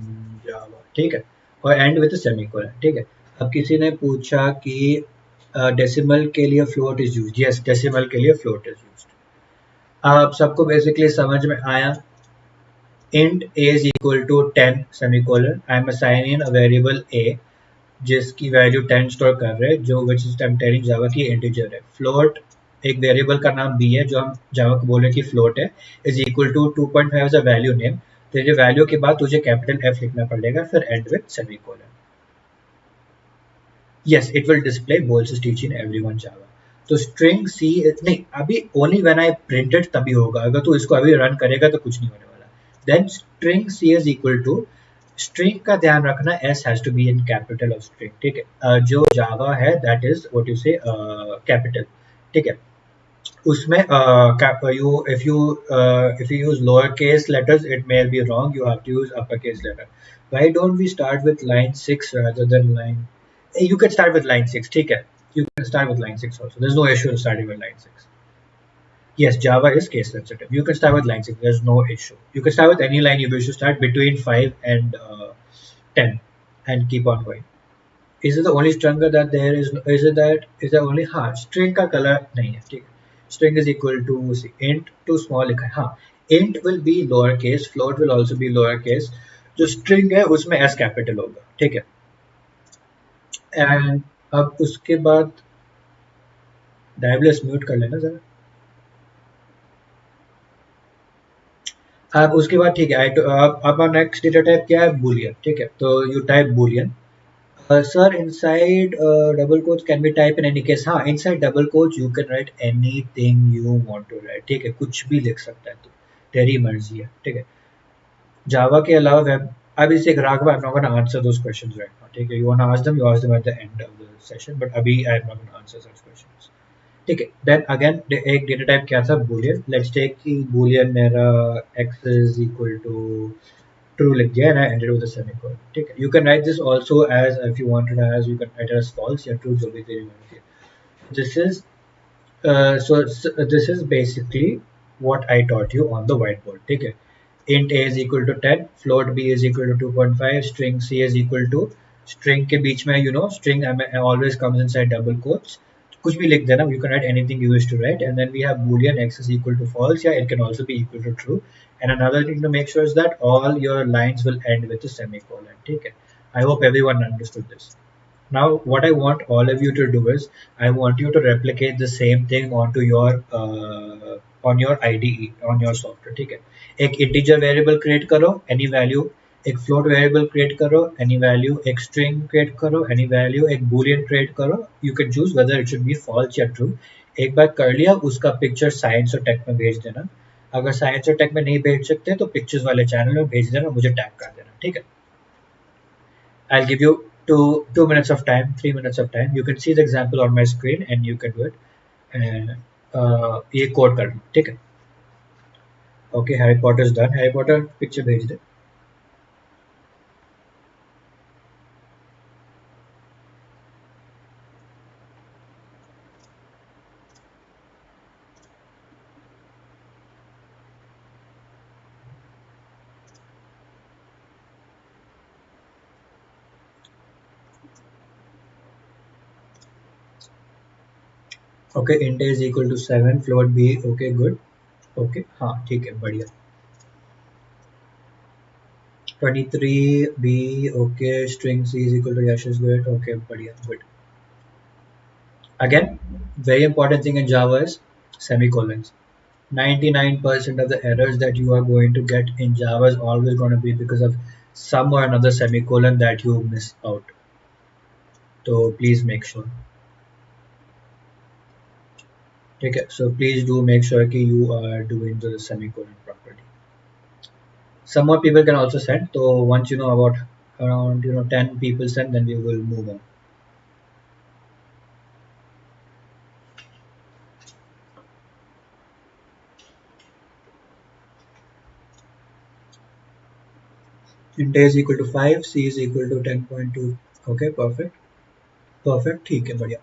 Java, ठीक है, और एंड विद सेमीकोलन, ठीक है। अब किसी ने पूछा कि डेसिमल के लिए float is used, yes decimal के लिए फ्लोट इज यूज्ड। आप सबको बेसिकली समझ में आया। int a is equal to 10 semicolon, I am assigning in a variable a जिसकी वैल्यू 10 स्टोर कर रहे हैं, जो विच इज टेलिंग जावा की इंटीजर है। फ्लोट एक वेरिएबल का नाम b है जो हम जावा को बोले कि फ्लोट है, is equal to 2.5 as a value name. तेरे वैल्यू के बाद तुझे कैपिटल एफ लिखना पड़ेगा, फिर and with semicolon. Yes it will display Boltz is teaching everyone Java. तो स्ट्रिंग सी नहीं, अभी ओनली व्हेन आई प्रिंटेड तभी होगा, अगर तू इसको अभी रन करेगा तो कुछ नहीं होने वाला। Then string c is equal to, string का ध्यान रखना S has to be in capital of string, ठीक है। जो जावा है that is what you say capital, ठीक है। उसमें if you use lower case letters it may be wrong, you have to use uppercase letter. Why don't we start with line 6 rather than line, you can start with line 6, ठीक है, you can start with line 6 also, there's no issue in starting with line 6. Yes, Java is case sensitive, you can start with line 6, there's no issue. You can start with any line you wish to start between 5 and 10 and keep on going. Is it the only string that there is, is it that is the only, हाँ string का color नहीं है, ठीक है। string is equal to int to small लिखा है, हाँ int will be lower case, float will also be lower case, जो string है उसमें s capital होगा, ठीक है। एंड अब उसके बाद डायबलेस म्यूट कर लेना जरा। अब उसके बाद ठीक है, अब नेक्स्ट डेटा टाइप क्या है, बूलियन, ठीक है। तो you type Boolean. Sir, inside double quotes can be typed in any case. हाँ, inside double quotes you can write anything you want to write. ठीक है, कुछ भी लिख सकता है तू, तेरी मर्जी है, ठीक है। जावा के अलावा वेब, अब इसे Raghav, I'm not going to answer those questions right now. ठीक है, you want to ask them, you ask them at the end of the session, but अभी I'm not going to answer such questions. ठीक है, then again एक data type क्या था, boolean. Let's take कि boolean मेरा x is equal to true लिख दिया and I ended with a semicolon, ठीक है। You can write this also as, if you wanted as, you can write it as false या true, जो भी तेरी मर्जी है। This is this is basically what I taught you on the whiteboard, ठीक है। int a is equal to 10, float b is equal to 2.5, string c is equal to, string के बीच में string always comes inside double quotes, कुछ भी लिख देना, you can write anything you wish to write, and then we have boolean x is equal to false, yeah, it can also be equal to true. And another thing to make sure is that all your lines will end with a semicolon, ठीक है। I hope everyone understood this. Now what I want all of you to do is, I want you to replicate the same thing onto your on your IDE, on your software, ठीक है। एक integer variable create करो any value, एक float variable create करो any value, एक string create करो any value, एक boolean create करो, you can choose whether it should be false या true। एक बार कर लिया, उसका picture science और tech में भेज देना। अगर साइंस और टेक में नहीं भेज सकते तो पिक्चर्स वाले चैनल में भेज देना, मुझे टैग कर देना, ठीक है। I'll give you 2 minutes of time, 3 minutes of time. You can see the example on my screen and you can do it. And ये कोड कर लो, ठीक है। Okay, Harry Potter is done, Harry Potter picture भेज दे। Okay, int a is equal to 7, float b, okay good, okay हाँ ठीक है, बढ़िया। 23 B, okay, string C is equal to Yash is good, okay, बढ़िया, good. Again, very important thing in Java is semicolons. 99% of the errors that you are going to get in Java is always going to be because of some or another semicolon that you miss out. So please make sure. Okay, so please do make sure that you are doing the semicolon properly. Some more people can also send. So once you know about around 10 people send, then we will move on. int a is equal to 5, c is equal to 10.2. Okay, perfect. Perfect. ठीक है, बढ़िया.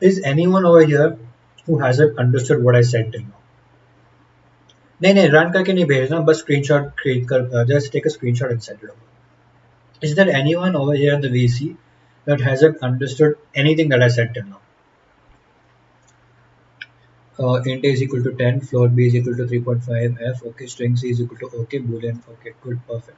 Is anyone over here who hasn't understood what I said till now? नहीं नहीं, run करके नहीं भेजना, बस screenshot create कर, just take a screenshot and send it over. Is there anyone over here in the VC that hasn't understood anything that I said till now? Int a is equal to 10, float b is equal to 3.5 f, okay, string c is equal to okay, boolean, okay, good, perfect.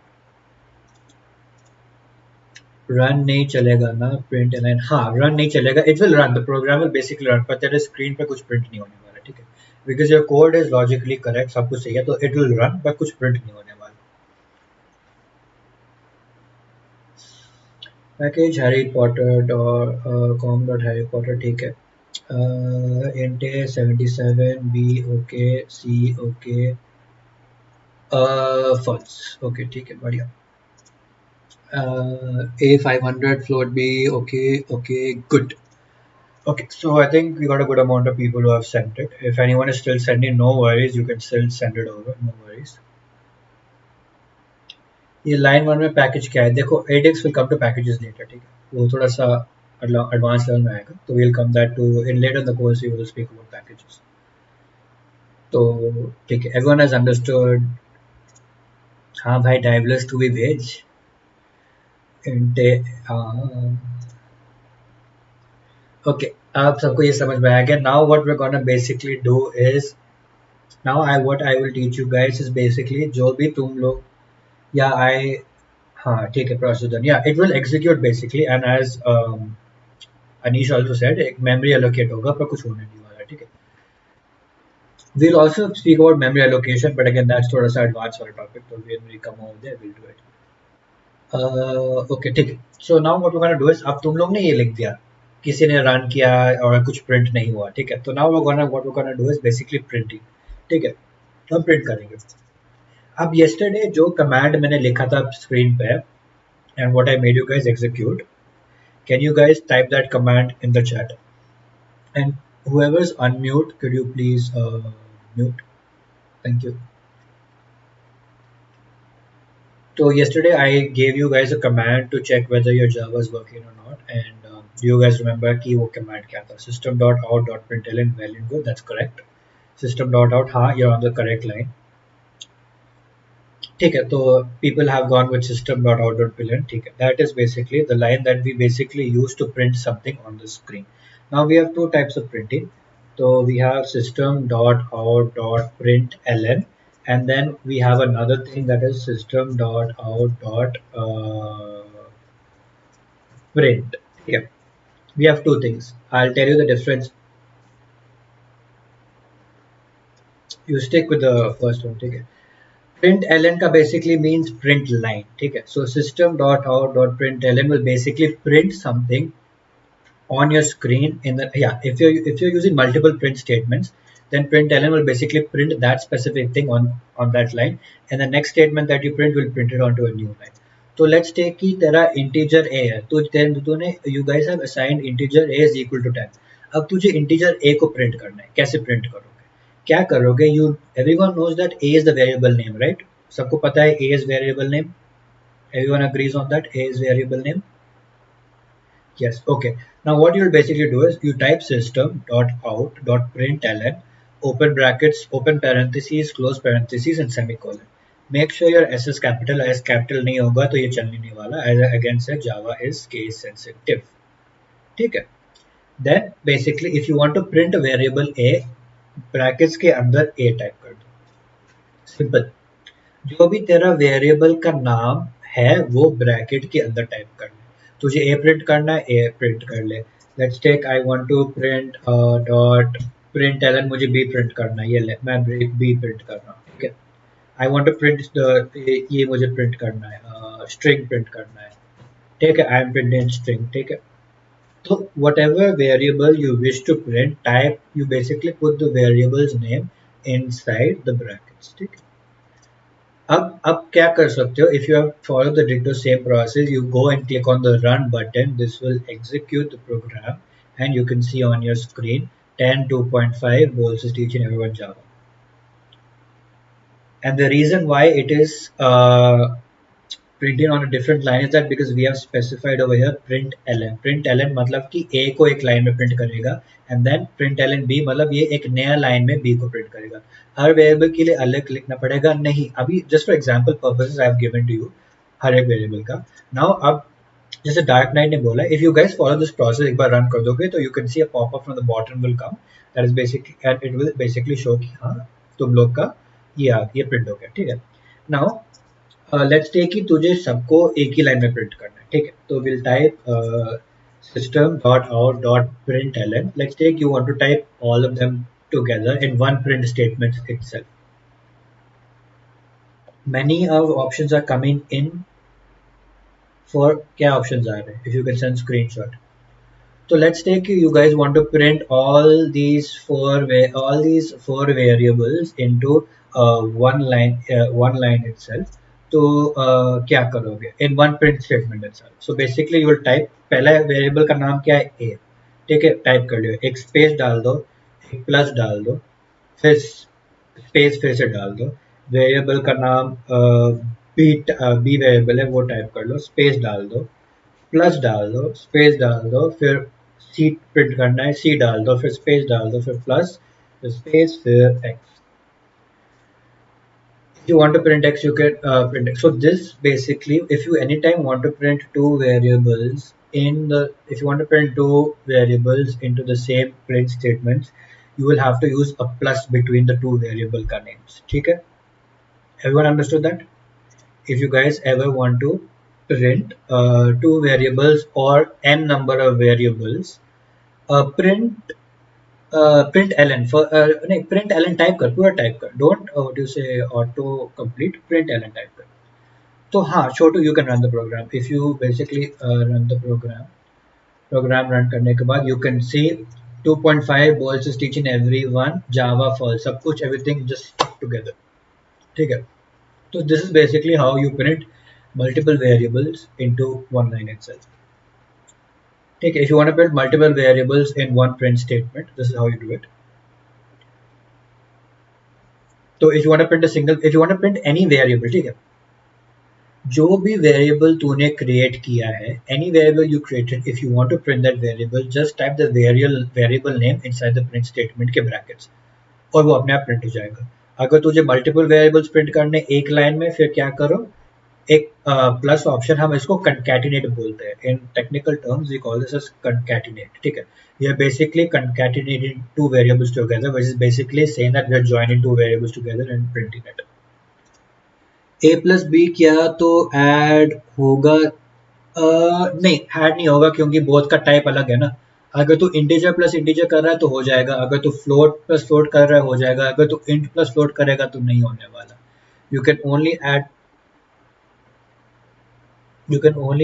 Run नहीं चलेगा ना, println, हाँ run नहीं चलेगा, it will run, the program will basically run, पर तेरे screen पे कुछ प्रिंट नहीं होने वाला, ठीक है, because your code is logically correct, सब कुछ सही है, तो इट विल रन पर कुछ प्रिंट नहीं होने वाला. Package Harry Potter com dot Harry Potter, ठीक है, int a 77 b okay, c okay, false, okay, ठीक है, बढ़िया. A 500, float B, okay, good. Okay, so I think we got a good amount of people who have sent it. If anyone is still sending, no worries, you can still send it over, no worries. ये line 1 में package क्या है, देखो 8x will come to packages later, ठीक है, वो थोड़ा सा एडवांस लेवल में आएगा, तो we'll come that to in later in the course we will speak about packages. तो ठीक है, everyone has understood. हाँ भाई, डाइवलेस टू भी भेज. ओके, आप सबको ये समझ में आ गया. Now what we gonna basically do is, now what I will teach you guys is basically जो भी तुम लोग या आई, हाँ ठीक है, प्रोसीजर, या it will execute basically, and as Anish also said, एक मेमोरी एलोकेट होगा पर कुछ होने नहीं वाला, ठीक है. we'll also speak about memory allocation, but again that's थोड़ा सा एडवांस वाला टॉपिक, तो when we come over there we'll do it. Okay, ठीक है. So now what we gonna do is, अब तुम लोग ने ये लिख दिया, किसी ने रन किया और कुछ प्रिंट नहीं हुआ, ठीक है, तो now what we gonna do is basically printing, ठीक है, हम प्रिंट करेंगे. अब yesterday जो कमांड मैंने लिखा था स्क्रीन पे and what I made you guys execute, can you guys type that command in the chat, and whoever's unmute, could you please mute, thank you. So yesterday I gave you guys a command to check whether your Java is working or not, and do you guys remember कि वो command क्या था? System.out.println well and good, that's correct. System.out, हाँ, you're on the correct line. ठीक है, तो people have gone with system.out.println, ठीक है. That is basically the line that we basically use to print something on the screen. Now we have two types of printing. So we have system.out.println, and then we have another thing that is system.out.print. Yeah, we have two things. I'll tell you the difference. You stick with the first one, ठीक है. Print ln का basically means print line, ठीक है. So system.out.println will basically print something on your screen in the, yeah, if you're using multiple print statements, then println will basically print that specific thing on that line, and the next statement that you print will print it onto a new line. So let's take कि तेरा integer a है, तो तूने you guys have assigned integer a is equal to 10. अब तुझे integer a को print करना है, कैसे print करोगे, क्या करोगे? You, everyone knows that a is the variable name, right? सबको पता है a is variable name, everyone agrees on that, a is variable name. Yes, okay. Now what you'll basically do is you type system.out.println, open brackets, open parentheses, close parentheses, and semicolon. Make sure your S is capital, S capital नहीं होगा तो ये चलने नहीं वाला. As I again said, Java is case sensitive. ठीक है. Then basically if you want to print a variable a, brackets के अंदर ए टाइप कर दो, सिंपल। जो भी तेरा वेरिएबल का नाम है वो ब्रैकेट के अंदर टाइप करना। तुझे ए प्रिंट करना है, ए प्रिंट कर ले। Let's take I want to print dot println, मुझे बी प्रिंट करना है, ये ले मैं बी प्रिंट कर रहा हूँ, ठीक है। आई वांट टू प्रिंट ये मुझे प्रिंट करना है, स्ट्रिंग प्रिंट करना है, ठीक है। आई एम प्रिंटिंग स्ट्रिंग, ठीक है। तो whatever variable you wish to print, type, you basically put the variable's name inside the brackets, ठीक है। अब क्या कर सकते हो, if you have followed the ditto same process, you go and click on the run button. This will execute the program and you can see on your screen 10.2.5 Boltz is teaching everyone Java. And the reason why it is printing on a different line is that because we have specified over here print ln. Print ln मतलब कि a को एक line में print करेगा, and then print ln b मतलब ये एक नया लाइन में b को प्रिंट करेगा। हर वेरिएबल के लिए अलग लिखना पड़ेगा नहीं, अभी just for example purposes I have given to you हर एक वेरिएबल का। नाउ अब जैसे डार्क नाइट ने बोला, if you guys follow this process एक बार रन कर दोगे तो you can C a pop up from the bottom will come, that is basically and it will basically show कि हाँ तुम लोग का ये प्रिंट हो गया, ठीक है। नाउ लेट्स टेक कि तुझे सबको एक ही लाइन में प्रिंट करना है, ठीक है। तो will type system dot out dot println. Let's take you want to type all of them together in one print statement itself. Many of options are coming in for क्या options are there? If you can send screenshot. So let's take you guys want to print all these four variables into one line itself. तो क्या करोगे in one print statement itself? So basically you will type, पहला variable का नाम क्या है a, ठीक है, टाइप कर लियो, एक स्पेस डाल दो, एक प्लस डाल दो, फिर स्पेस फिर से डाल दो, वेरिएबल का नाम बी वेरिएबल है वो टाइप कर लो, स्पेस डाल दो, प्लस डाल दो, स्पेस डाल दो, फिर सी प्रिंट करना है, सी डाल दो, फिर स्पेस डाल दो, फिर प्लस, फिर स्पेस, फिर x. If you want to print x, you can print x. So this basically, if you anytime want to print two variables if you want to print two variables into the same print statements, you will have to use a plus between the two variable का names, ठीक है? Everyone understood that? If you guys ever want to print two variables or n number of variables, print print ln for नहीं print ln type कर, पूरा type कर, don't what you say auto complete, print ln type कर। तो हाँ Chhotu you can run the program, if you basically run the program run करने के बाद you can see 2.5 Boltz is teaching everyone Java for सब कुछ everything just stuck together, ठीक है। तो this is basically how you print multiple variables into one line itself, ठीक है। If you want to print multiple variables in one print statement, this is how you do it. तो if you want to print any variable, ठीक है, जो भी variable तूने create किया है, any variable you created, if you want to print that variable, just type the variable name inside the print statement के brackets और वो अपने आप प्रिंट हो जाएगा। अगर तुझे मल्टीपल वेरिएबल्स प्रिंट करने एक लाइन में, फिर क्या करो, एक प्लस ऑप्शन, हम इसको कंकैटिनेट बोलते हैं, in technical terms we call this as concatenate, ठीक है। We are basically concatenating two variables together, which is basically saying that we are joining two variables together and printing it. a plus b किया तो add होगा, नहीं add नहीं होगा क्योंकि both का टाइप अलग है ना। अगर तू इंटीजर प्लस इंटीजर कर रहा है तो हो जाएगा, अगर तू फ्लोट प्लस फ्लोट कर रहा है हो जाएगा, अगर तू इंट प्लस फ्लोट करेगा तो नहीं होने वाला। You can only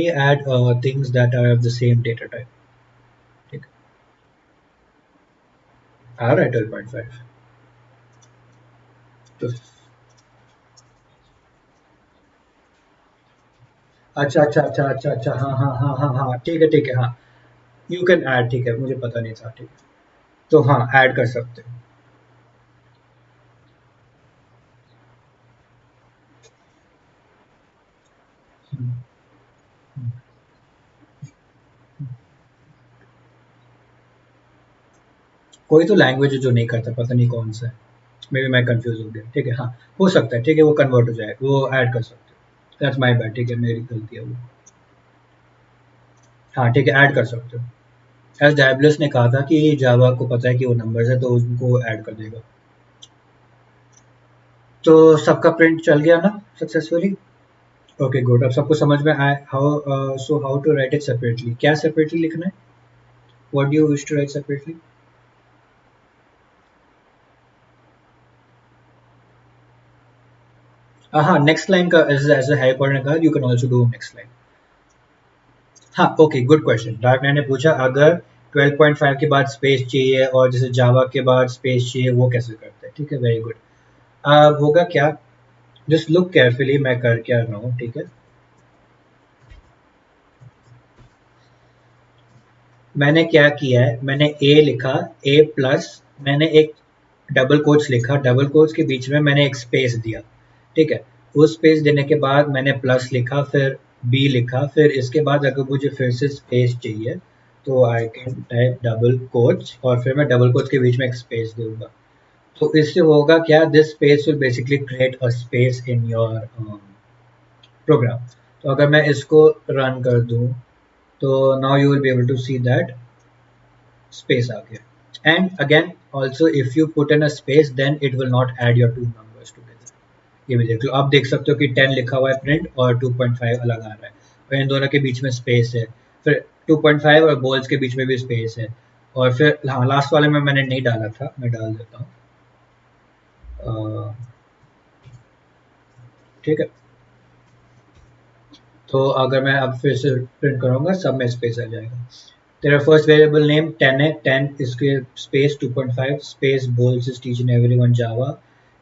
add things that are of the same data type, ठीक है। आ रहा है 12.5 तो अच्छा अच्छा अच्छा अच्छा अच्छा, हाँ हाँ हाँ हाँ हाँ, ठीक है हाँ, यू कैन ऐड, ठीक है, मुझे पता नहीं था, ठीक है। तो हाँ ऐड कर सकते हो। हम्म, हम्म, हम्म। कोई तो लैंग्वेज है जो नहीं करता, पता नहीं कौन सा है, मे बी मैं कंफ्यूज हो गया, ठीक है। हाँ हो सकता है, ठीक है, वो कन्वर्ट हो जाएगा, वो ऐड कर सकते हो, दैट्स माय बैड, ठीक है, मेरी गलती है वो। हाँ ठीक है, ऐड कर सकते हो। एज डायबलस ने कहा था कि जावा को पता है कि वो नंबर्स है तो उनको ऐड कर देगा। तो सबका प्रिंट चल गया ना सक्सेसफुली? Okay good. अब सबको समझ में आए how to write it separately. क्या सेपरेटली लिखना है? What do you wish to write separately? हाँ, नेक्स्ट लाइन का एज हैरी पॉटर ने कहा you can also do next line. हाँ okay, good question. Dark Knight ने पूछा अगर 12.5 के बाद स्पेस चाहिए और जैसे जावा के बाद स्पेस चाहिए वो कैसे करते हैं। ठीक है, वेरी गुड। अब होगा क्या, जस्ट लुक केयरफुली मैं कर क्या रहा हूँ। ठीक है, मैंने क्या किया है, मैंने ए लिखा, ए प्लस, मैंने एक डबल कोट्स लिखा, डबल कोट्स के बीच में मैंने एक स्पेस दिया। ठीक है, उस स्पेस देने के बाद मैंने प्लस लिखा, फिर बी लिखा, फिर इसके बाद अगर मुझे फिर से स्पेस चाहिए तो I can type double quotes और फिर मैं डबल कोट्स के बीच में एक स्पेस दूंगा। तो इससे होगा क्या, this space will basically create a space in your program. तो अगर मैं इसको रन कर दूं तो now you will be able to see that space आ गया। And again also if you put in a space then it will not add your two numbers together. ये भी देख लो, आप देख सकते हो कि 10 लिखा हुआ है प्रिंट और 2.5 अलग आ रहा है और इन दोनों के बीच में स्पेस है। फिर 2.5 और बॉल्स के बीच में भी स्पेस है। और फिर हाँ, लास्ट वाले में मैंने नहीं डाला था, मैं डाल देता हूँ। ठीक है, तो अगर मैं अब फिर से प्रिंट करूँगा सब में स्पेस आ जाएगा। तेरा फर्स्ट वेरिएबल नेम 10 है, 10 इसके space 2.5 space Boltz is teaching everyone Java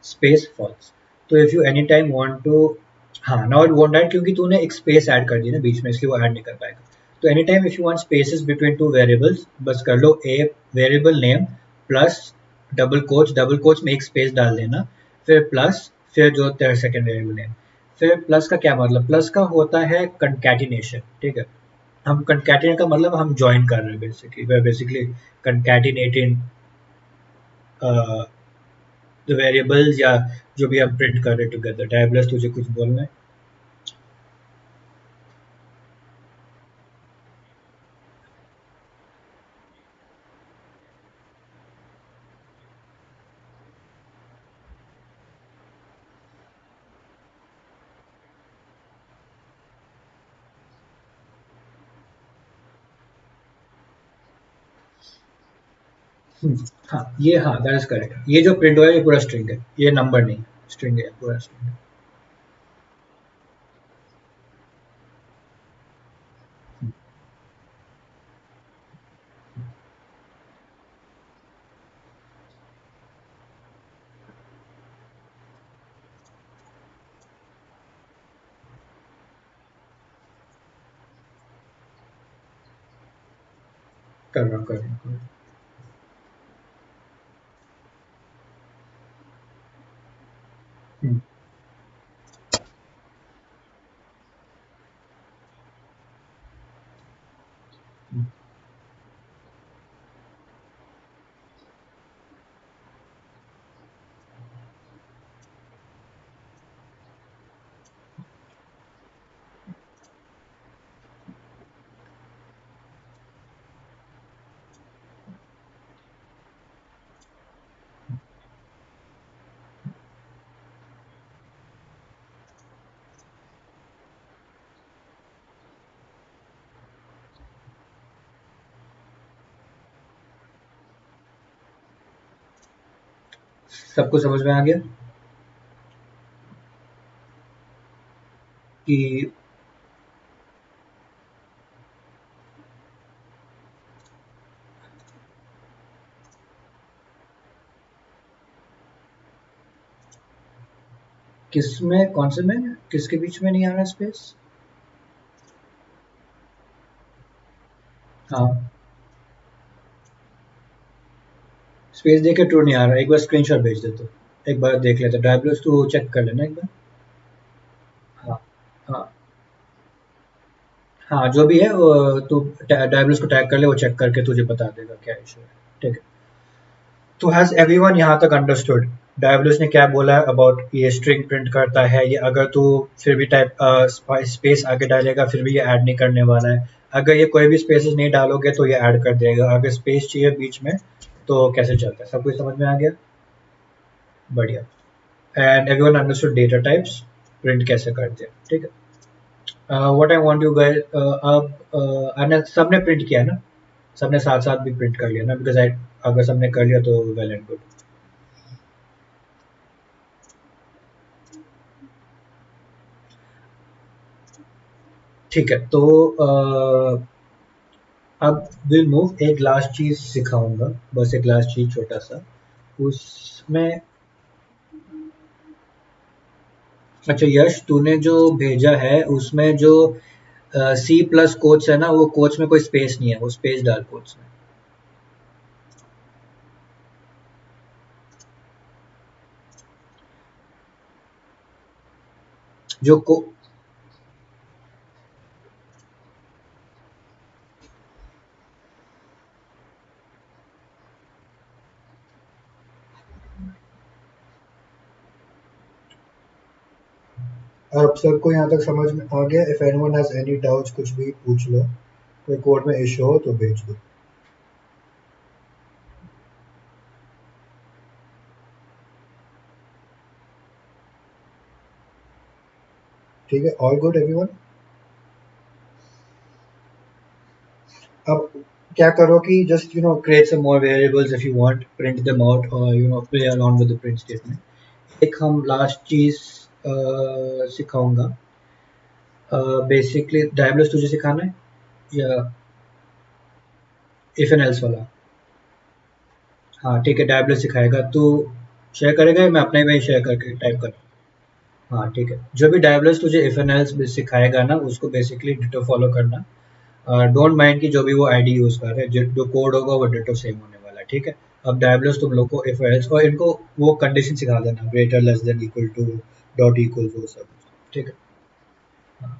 space false. तो if you any time want to, हाँ नॉट वांट दैट क्योंकि तूने एक स्पेस ऐड कर दी ना बीच में, इसलिए वो ऐड नहीं कर पाएगा। तो any time if you want spaces between two variables बस कर लो A variable name plus double quotes में एक स्पेस डाल देना, फिर प्लस, फिर जो तेरा सेकंड वेरिएबल नेम। फिर प्लस का क्या मतलब, प्लस का होता है कंकैटिनेशन। ठीक है, हम कंकैटिनेट का मतलब हम ज्वाइन कर रहे हैं basically, we are basically concatenating the variables या जो भी हम प्रिंट कर रहे हैं टुगेदर। डायबलस तुझे कुछ बोलना है? हाँ ये, हाँ दैट इज करेक्ट। ये जो प्रिंट हुआ है ये पूरा स्ट्रिंग है, ये नंबर नहीं, स्ट्रिंग है, पूरा स्ट्रिंग है। कर रहा हूँ। हम्म, हम्म, सबको समझ में आ गया कि किस में, कौन से में, किसके बीच में नहीं आ रहा स्पेस? हाँ, स्पेस देके ट्रू नहीं आ रहा, एक बार स्क्रीनशॉट भेज दे तो एक बार देख लेते। डायबलस तू चेक कर लेना एक बार। हाँ हाँ हाँ, जो भी है वो तू डायबलस को टैग कर ले, वो चेक करके तुझे बता देगा क्या इशू है। ठीक है, तो हैज एवरीवन यहाँ तक अंडरस्टूड डायबलस ने क्या बोला अबाउट ये स्ट्रिंग प्रिंट करता है, ये अगर तू फिर भी टाइप स्पेस आगे डालेगा फिर भी ये ऐड नहीं करने वाला है। अगर ये कोई भी स्पेसेस नहीं डालोगे तो ये ऐड कर देगा, अगर स्पेस चाहिए बीच में तो कैसे चलता है, सब कुछ समझ में आ गया? बढ़िया। And everyone understood data types print कैसे करते हैं, ठीक है। What I want you guys, अब सबने प्रिंट किया ना, सबने साथ साथ भी प्रिंट कर लिया ना, बिकॉज आई, अगर सबने कर लिया तो वेल एंड गुड। ठीक है, तो अब विल मूव, एक लास्ट चीज सिखाऊंगा, बस एक लास्ट चीज छोटा सा उसमें। अच्छा यश, तूने जो भेजा है उसमें जो सी प्लस कोच है ना, वो कोच में कोई स्पेस नहीं है, वो स्पेस डाल कोच में। जो को अब सबको यहाँ तक समझ में आ गया? If anyone has any doubts कुछ भी पूछ लो, कोई कोड में इशू हो तो भेज दो। ठीक है, ऑल गुड एवरीवन। अब क्या करो कि just create some more variables if you want, print them out और play around with the print statement. एक हम लास्ट चीज सिखाऊंगा, बेसिकली डायबल्स तुझे सिखाना है या इफ एंड एल्स वाला? हाँ ठीक है, डायबल्स सिखाएगा, तू शेयर करेगा या मैं अपने में शेयर करके टाइप कर? हाँ ठीक है, जो भी डायबल्स तुझे इफ एंड एल्स सिखाएगा ना, उसको बेसिकली डिटो फॉलो करना। डोंट माइंड कि जो भी वो आईडी यूज कर रहे हैं, जो कोड होगा वो डिटो सेम होने वाला है, ठीक है। अब डायबल्स तुम लोग को इफ एल्स और इनको वो कंडीशन सिखा देना, greater less than equal to, dot equal, वो सब, ठीक है।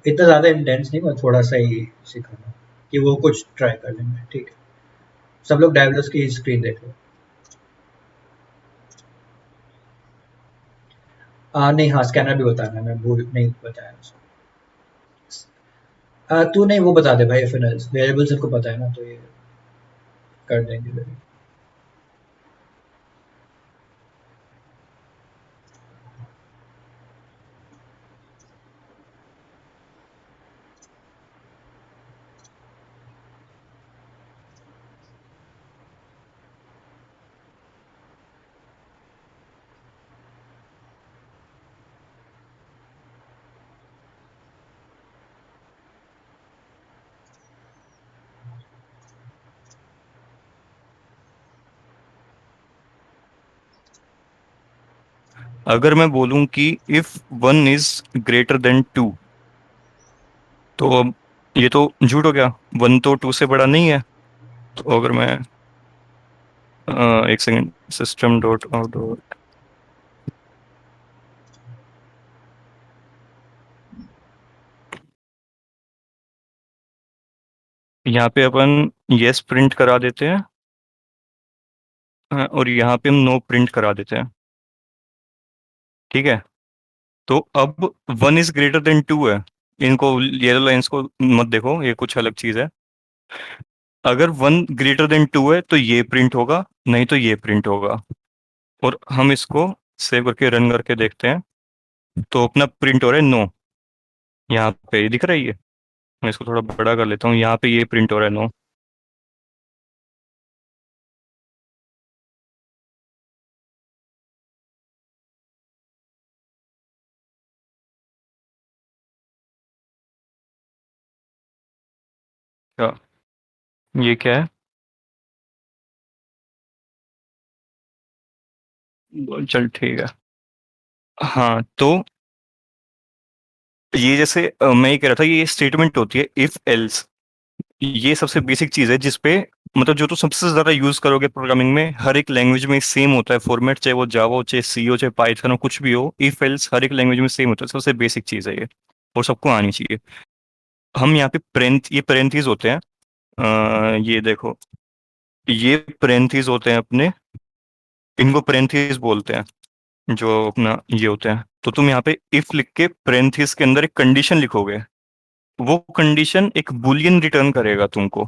इतना ज्यादा इंटेंस नहीं, बस थोड़ा सा ही सिखाना कि वो कुछ ट्राई कर लेंगे, ठीक है। सब लोग डायबल्स की स्क्रीन देख लो। नहीं, हाँ स्कैनर भी बताना है, मैं भूल नहीं बताया उसको। तू नहीं, वो बता दे भाई, फिनल्स वेरिएबल्स इनको पता है ना, तो ये कर देंगे। अगर मैं बोलूं कि if one is greater than two, तो अब ये तो झूठ हो गया, वन तो टू से बड़ा नहीं है। तो अगर मैं एक सेकंड, सिस्टम डॉट आउट, यहाँ पे अपन यस प्रिंट करा देते हैं, और यहाँ पे हम नो प्रिंट करा देते हैं, ठीक है। तो अब one is greater than two है, इनको येलो लाइंस को मत देखो, ये कुछ अलग चीज है। अगर वन ग्रेटर देन टू है तो ये प्रिंट होगा, नहीं तो ये प्रिंट होगा। और हम इसको सेव करके रन करके देखते हैं, तो अपना प्रिंट हो रहा है नो। यहाँ पे ये दिख रहा है, ये मैं इसको थोड़ा बड़ा कर लेता हूँ, यहाँ पे ये प्रिंट हो रहा है नो। क्या? ये क्या है? चल ठीक है। हाँ तो ये जैसे मैं ये कह रहा था, ये स्टेटमेंट होती है इफ एल्स। ये सबसे बेसिक चीज है जिसपे, मतलब जो तो सबसे ज्यादा यूज करोगे प्रोग्रामिंग में, हर एक लैंग्वेज में सेम होता है फॉर्मेट, चाहे वो जावा हो, चाहे सी हो, चाहे पाइथन हो, कुछ भी हो, इफ एल्स हर एक लैंग्वेज में सेम होता है, सबसे बेसिक चीज है ये, और सबको आनी चाहिए। हम यहाँ पे ये पेरेंथीज होते हैं, ये देखो, ये पेरेंथीज होते हैं अपने, इनको पेरेंथीज बोलते हैं, जो अपना ये होते हैं। तो तुम यहाँ पे इफ लिख के पेरेंथीज के अंदर एक कंडीशन लिखोगे, वो कंडीशन एक बुलियन रिटर्न करेगा तुमको,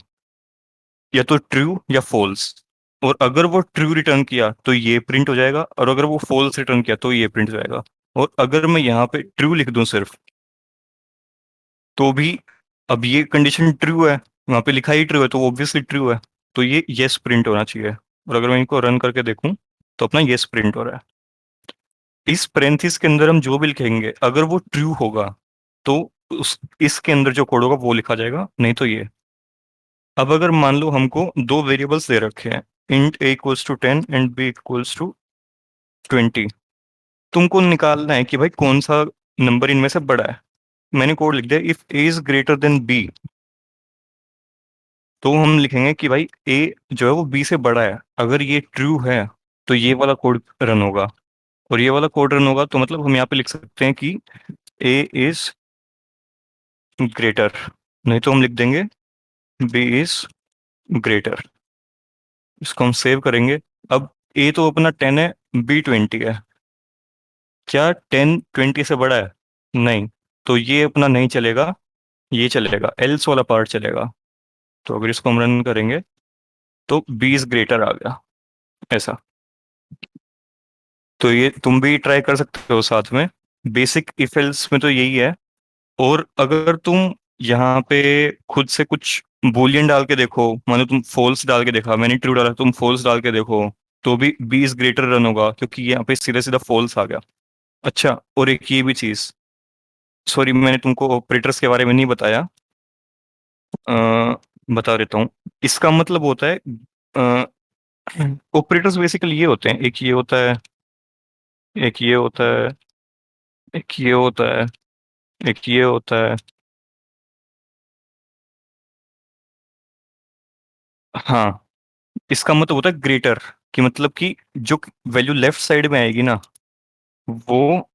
या तो ट्रू या फॉल्स। और अगर वो ट्रू रिटर्न किया तो ये प्रिंट हो जाएगा, और अगर वो फॉल्स रिटर्न किया तो ये प्रिंट हो जाएगा। और अगर मैं यहाँ पे ट्रू लिख दूं सिर्फ, तो भी अब ये कंडीशन ट्रू है, वहां पे लिखा ही ट्रू है, तो ऑब्वियसली ट्रू है, तो ये येस प्रिंट होना चाहिए। और अगर मैं इनको रन करके देखूं तो अपना येस प्रिंट हो रहा है। इस पेरेंथिस के अंदर हम जो भी लिखेंगे, अगर वो ट्रू होगा तो उस इसके अंदर जो कोड होगा वो लिखा जाएगा, नहीं तो ये। अब अगर मान लो हमको दो वेरिएबल्स दे रखे हैं, int a equals to 10 and b equals to 20, तुमको निकालना है कि भाई कौन सा नंबर इनमें से बड़ा है। मैंने कोड लिख दिया, if a is greater then b, तो हम लिखेंगे कि भाई a जो है वो b से बड़ा है। अगर ये ट्रू है तो ये वाला कोड रन होगा, और ये वाला कोड रन होगा तो मतलब हम यहाँ पे लिख सकते हैं कि a इज ग्रेटर, नहीं तो हम लिख देंगे b इज ग्रेटर। इसको हम सेव करेंगे। अब a तो अपना 10 है, b 20 है, क्या 10 20 से बड़ा है? नहीं, तो ये अपना नहीं चलेगा, ये चलेगा, एल्स वाला पार्ट चलेगा। तो अगर इसको हम रन करेंगे तो b इज ग्रेटर आ गया, ऐसा। तो ये तुम भी ट्राई कर सकते हो साथ में, बेसिक इफ एल्स में तो यही है। और अगर तुम यहाँ पे खुद से कुछ बूलियन डाल के देखो, मानो तुम फॉल्स डाल के देखा, मैंने ट्रू डाला, तुम फॉल्स डाल के देखो, तो भी b इज ग्रेटर रन होगा, क्योंकि यहाँ पे सीधा सीधा फॉल्स आ गया। अच्छा, और एक ये भी चीज, सॉरी मैंने तुमको ऑपरेटर्स के बारे में नहीं बताया, अ, बता देता हूँ। इसका मतलब होता है, ऑपरेटर्स बेसिकली ये होते हैं, एक ये होता है, एक ये होता है, एक ये होता है, एक ये होता है। हाँ, इसका मतलब होता है ग्रेटर, कि मतलब कि जो वैल्यू लेफ्ट साइड में आएगी ना, वो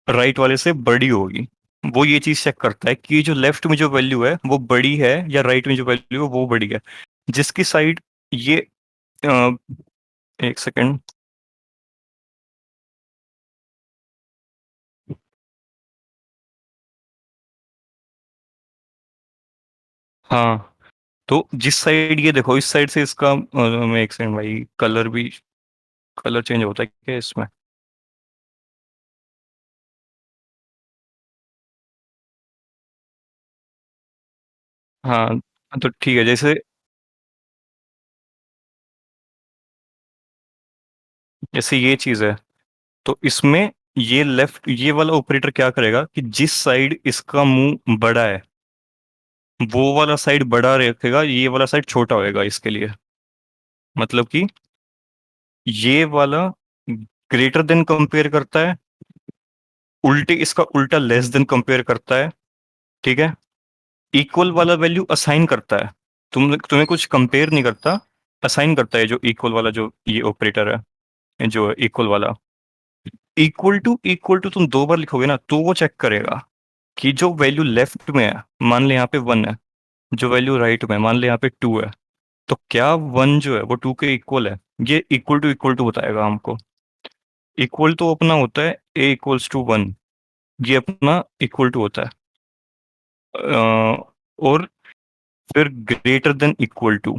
राइट वाले से बड़ी होगी। वो ये चीज चेक करता है कि जो लेफ्ट में जो वैल्यू है वो बड़ी है, या राइट में जो वैल्यू है वो बड़ी है। जिसकी साइड ये, अ, एक सेकंड। हाँ, तो जिस साइड ये देखो, इस साइड से इसका, मैं एक सेकंड भाई, कलर भी, कलर चेंज होता है क्या इसमें? हाँ, तो ठीक है, जैसे जैसे ये चीज है, तो इसमें ये लेफ्ट, ये वाला ऑपरेटर क्या करेगा कि जिस साइड इसका मुंह बड़ा है वो वाला साइड बड़ा रखेगा, ये वाला साइड छोटा होएगा इसके लिए। मतलब कि ये वाला ग्रेटर देन कंपेयर करता है, उल्टे इसका उल्टा लेस देन कंपेयर करता है, ठीक है। इक्वल वाला वैल्यू असाइन करता है, तुम्हें कुछ कंपेयर नहीं करता, असाइन करता है जो इक्वल वाला, जो ये ऑपरेटर है जो इक्वल वाला। इक्वल टू तुम दो बार लिखोगे ना, तो वो चेक करेगा कि जो वैल्यू लेफ्ट में है, मान ले यहाँ पे 1 है, जो वैल्यू राइट में है, मान ले यहाँ पे 2 है, तो क्या 1 जो है वो 2 के इक्वल है? ये इक्वल टू बताएगा हमको। इक्वल तो अपना होता है a इक्वल्स टू 1, ये अपना इक्वल टू होता है। और फिर greater than equal to,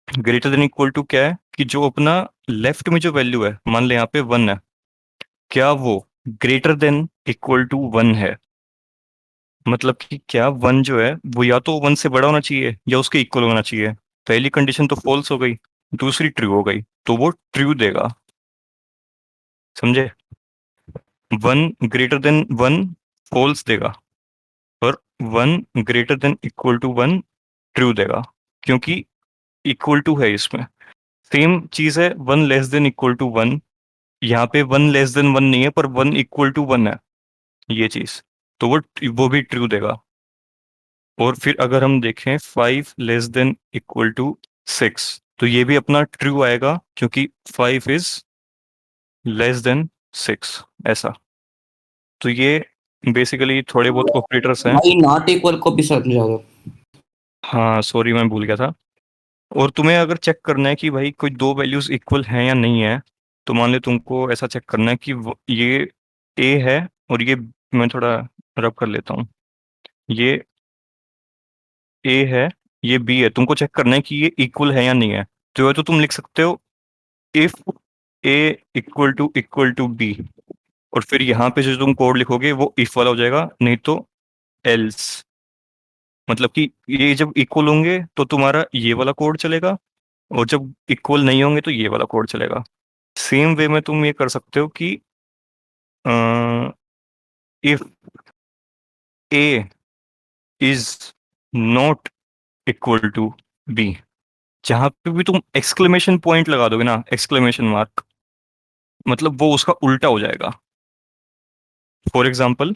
greater than equal to क्या है कि जो अपना लेफ्ट में जो वैल्यू है, मान ले यहाँ पे 1 है, क्या वो ग्रेटर देन इक्वल टू 1 है? मतलब कि क्या 1 जो है वो या तो 1 से बड़ा होना चाहिए या उसके इक्वल होना चाहिए। पहली कंडीशन तो फॉल्स हो गई, दूसरी ट्रू हो गई, तो वो ट्रू देगा। समझे? 1 ग्रेटर देन 1 फॉल्स देगा, और 1 greater than equal to 1 true देगा, क्योंकि इक्वल टू है इसमें। सेम चीज है 1 लेस देन इक्वल टू 1, यहाँ पे 1 लेस देन 1 नहीं है, पर 1 इक्वल टू 1 है, ये चीज, तो वो भी ट्रू देगा। और फिर अगर हम देखें 5 लेस देन इक्वल टू 6, तो ये भी अपना ट्रू आएगा, क्योंकि 5 इज लेस देन 6, ऐसा। तो ये बेसिकली थोड़े बहुत ऑपरेटर्स हैं। भाई नॉट इक्वल को भी समझा दो। हाँ सॉरी, मैं भूल गया था। और तुम्हें अगर चेक करना है कि भाई कोई दो वैल्यूज इक्वल हैं या नहीं है, तो मान ले तुमको ऐसा चेक करना है कि ये ए है और ये, मैं थोड़ा रब कर लेता हूँ, ये ए है, ये बी है, तुमको चेक करना है कि ये इक्वल है या नहीं है। तो या तो तुम लिख सकते हो if a equal to b, और फिर यहाँ पे जो तुम कोड लिखोगे वो इफ वाला हो जाएगा, नहीं तो एल्स। मतलब कि ये जब इक्वल होंगे तो तुम्हारा ये वाला कोड चलेगा, और जब इक्वल नहीं होंगे तो ये वाला कोड चलेगा। सेम वे में तुम ये कर सकते हो कि if a is not equal to b, जहां पे भी तुम एक्सक्लेमेशन पॉइंट लगा दोगे ना, एक्सक्लेमेशन मार्क, मतलब वो उसका उल्टा हो जाएगा। फॉर एग्जाम्पल,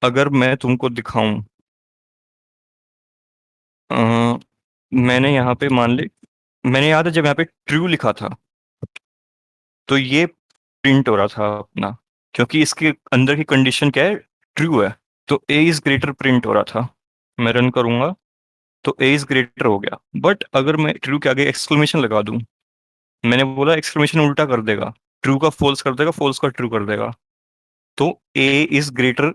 अगर मैं तुमको दिखाऊं, अ, मैंने यहाँ पे मान ले, मैंने याद है जब यहाँ पे ट्रू लिखा था तो ये प्रिंट हो रहा था अपना, क्योंकि इसके अंदर की कंडीशन क्या है, ट्रू है। तो ए इज ग्रेटर प्रिंट हो रहा था। मैं रन करूंगा तो ए इज ग्रेटर हो गया। बट अगर मैं ट्रू के आगे एक्सक्लेमेशन लगा दूं, मैंने बोला एक्सक्लेमेशन उल्टा कर देगा, ट्रू का फॉल्स कर देगा, फॉल्स का ट्रू कर देगा। तो ए इज ग्रेटर,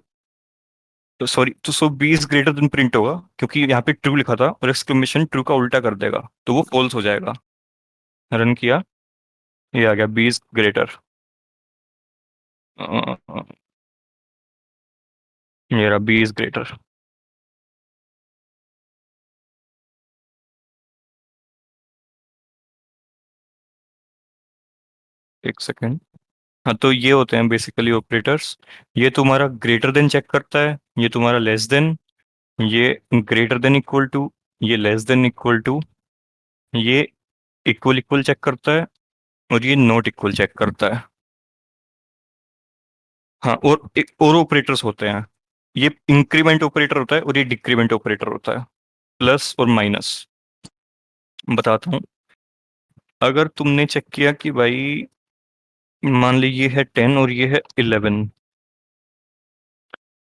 तो सॉरी, तो so B is greater then print होगा, क्योंकि यहाँ पे ट्रू लिखा था और एक्सक्लेमेशन ट्रू का उल्टा कर देगा, तो वो फॉल्स हो जाएगा। रन किया, ये आ गया बी इज ग्रेटर। ये रहा बी इज ग्रेटर। एक सेकेंड। हाँ, तो ये होते हैं बेसिकली ऑपरेटर्स। ये तुम्हारा ग्रेटर देन चेक करता है, ये तुम्हारा लेस देन, ये ग्रेटर देन इक्वल टू, ये लेस देन इक्वल टू, ये इक्वल इक्वल चेक करता है, और ये नॉट इक्वल चेक करता है। हाँ, और एक और ऑपरेटर्स होते हैं, ये इंक्रीमेंट ऑपरेटर होता है और ये डिक्रीमेंट ऑपरेटर होता है, प्लस और माइनस। बताता हूँ। अगर तुमने चेक किया कि भाई मान ली ये है 10 और ये है 11,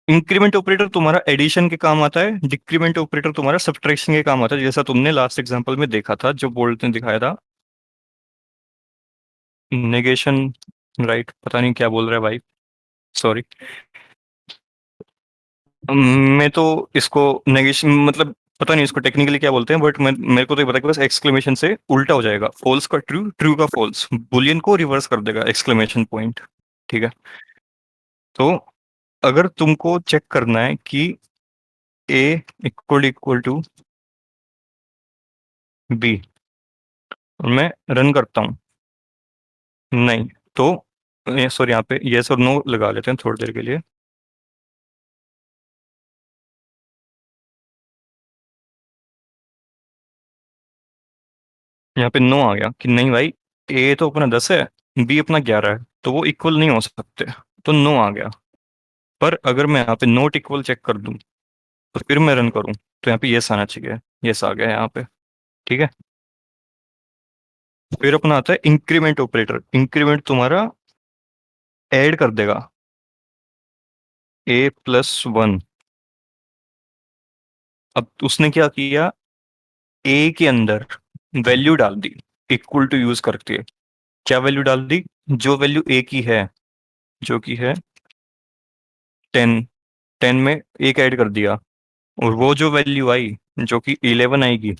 इंक्रीमेंट ऑपरेटर तुम्हारा एडिशन के काम आता है, डिक्रीमेंट ऑपरेटर तुम्हारा सब्ट्रैक्शन के काम आता है, जैसा तुमने लास्ट एग्जांपल में देखा था, जो बोल्ट ने दिखाया था। नेगेशन, राइट, पता नहीं क्या बोल रहा है भाई, सॉरी। मैं तो इसको नेगेशन मतलब पता नहीं इसको टेक्निकली क्या बोलते हैं, बट मेरे को तो ये पता है कि बस एक्सक्लेमेशन से उल्टा हो जाएगा, फॉल्स का ट्रू, ट्रू का फॉल्स, बुलियन को रिवर्स कर देगा एक्सक्लेमेशन पॉइंट। ठीक है। तो अगर तुमको चेक करना है कि ए इक्वल टू बी, और मैं रन करता हूँ, नहीं, तो सॉरी, यहाँ पे यस और नो लगा लेते हैं थोड़ी देर के लिए। यहाँ पे नो आ गया कि नहीं भाई, ए तो अपना 10 है, बी अपना 11 है, तो वो इक्वल नहीं हो सकते, तो नो आ गया। पर अगर मैं यहाँ पे नोट इक्वल चेक कर दूं, तो फिर मैं रन करूं, तो यहाँ पे यस आना चाहिए, यस आ गया यहाँ पे। ठीक है। फिर अपना आता है इंक्रीमेंट ऑपरेटर, इंक्रीमेंट तुम्हारा ऐड कर देगा A+1। अब उसने क्या किया, ए के अंदर वैल्यू डाल दी, इक्वल टू यूज करके। क्या वैल्यू डाल दी, जो वैल्यू ए की है, जो की है 10, 10 में एक ऐड कर दिया, और वो जो वैल्यू आई जो कि 11 आएगी,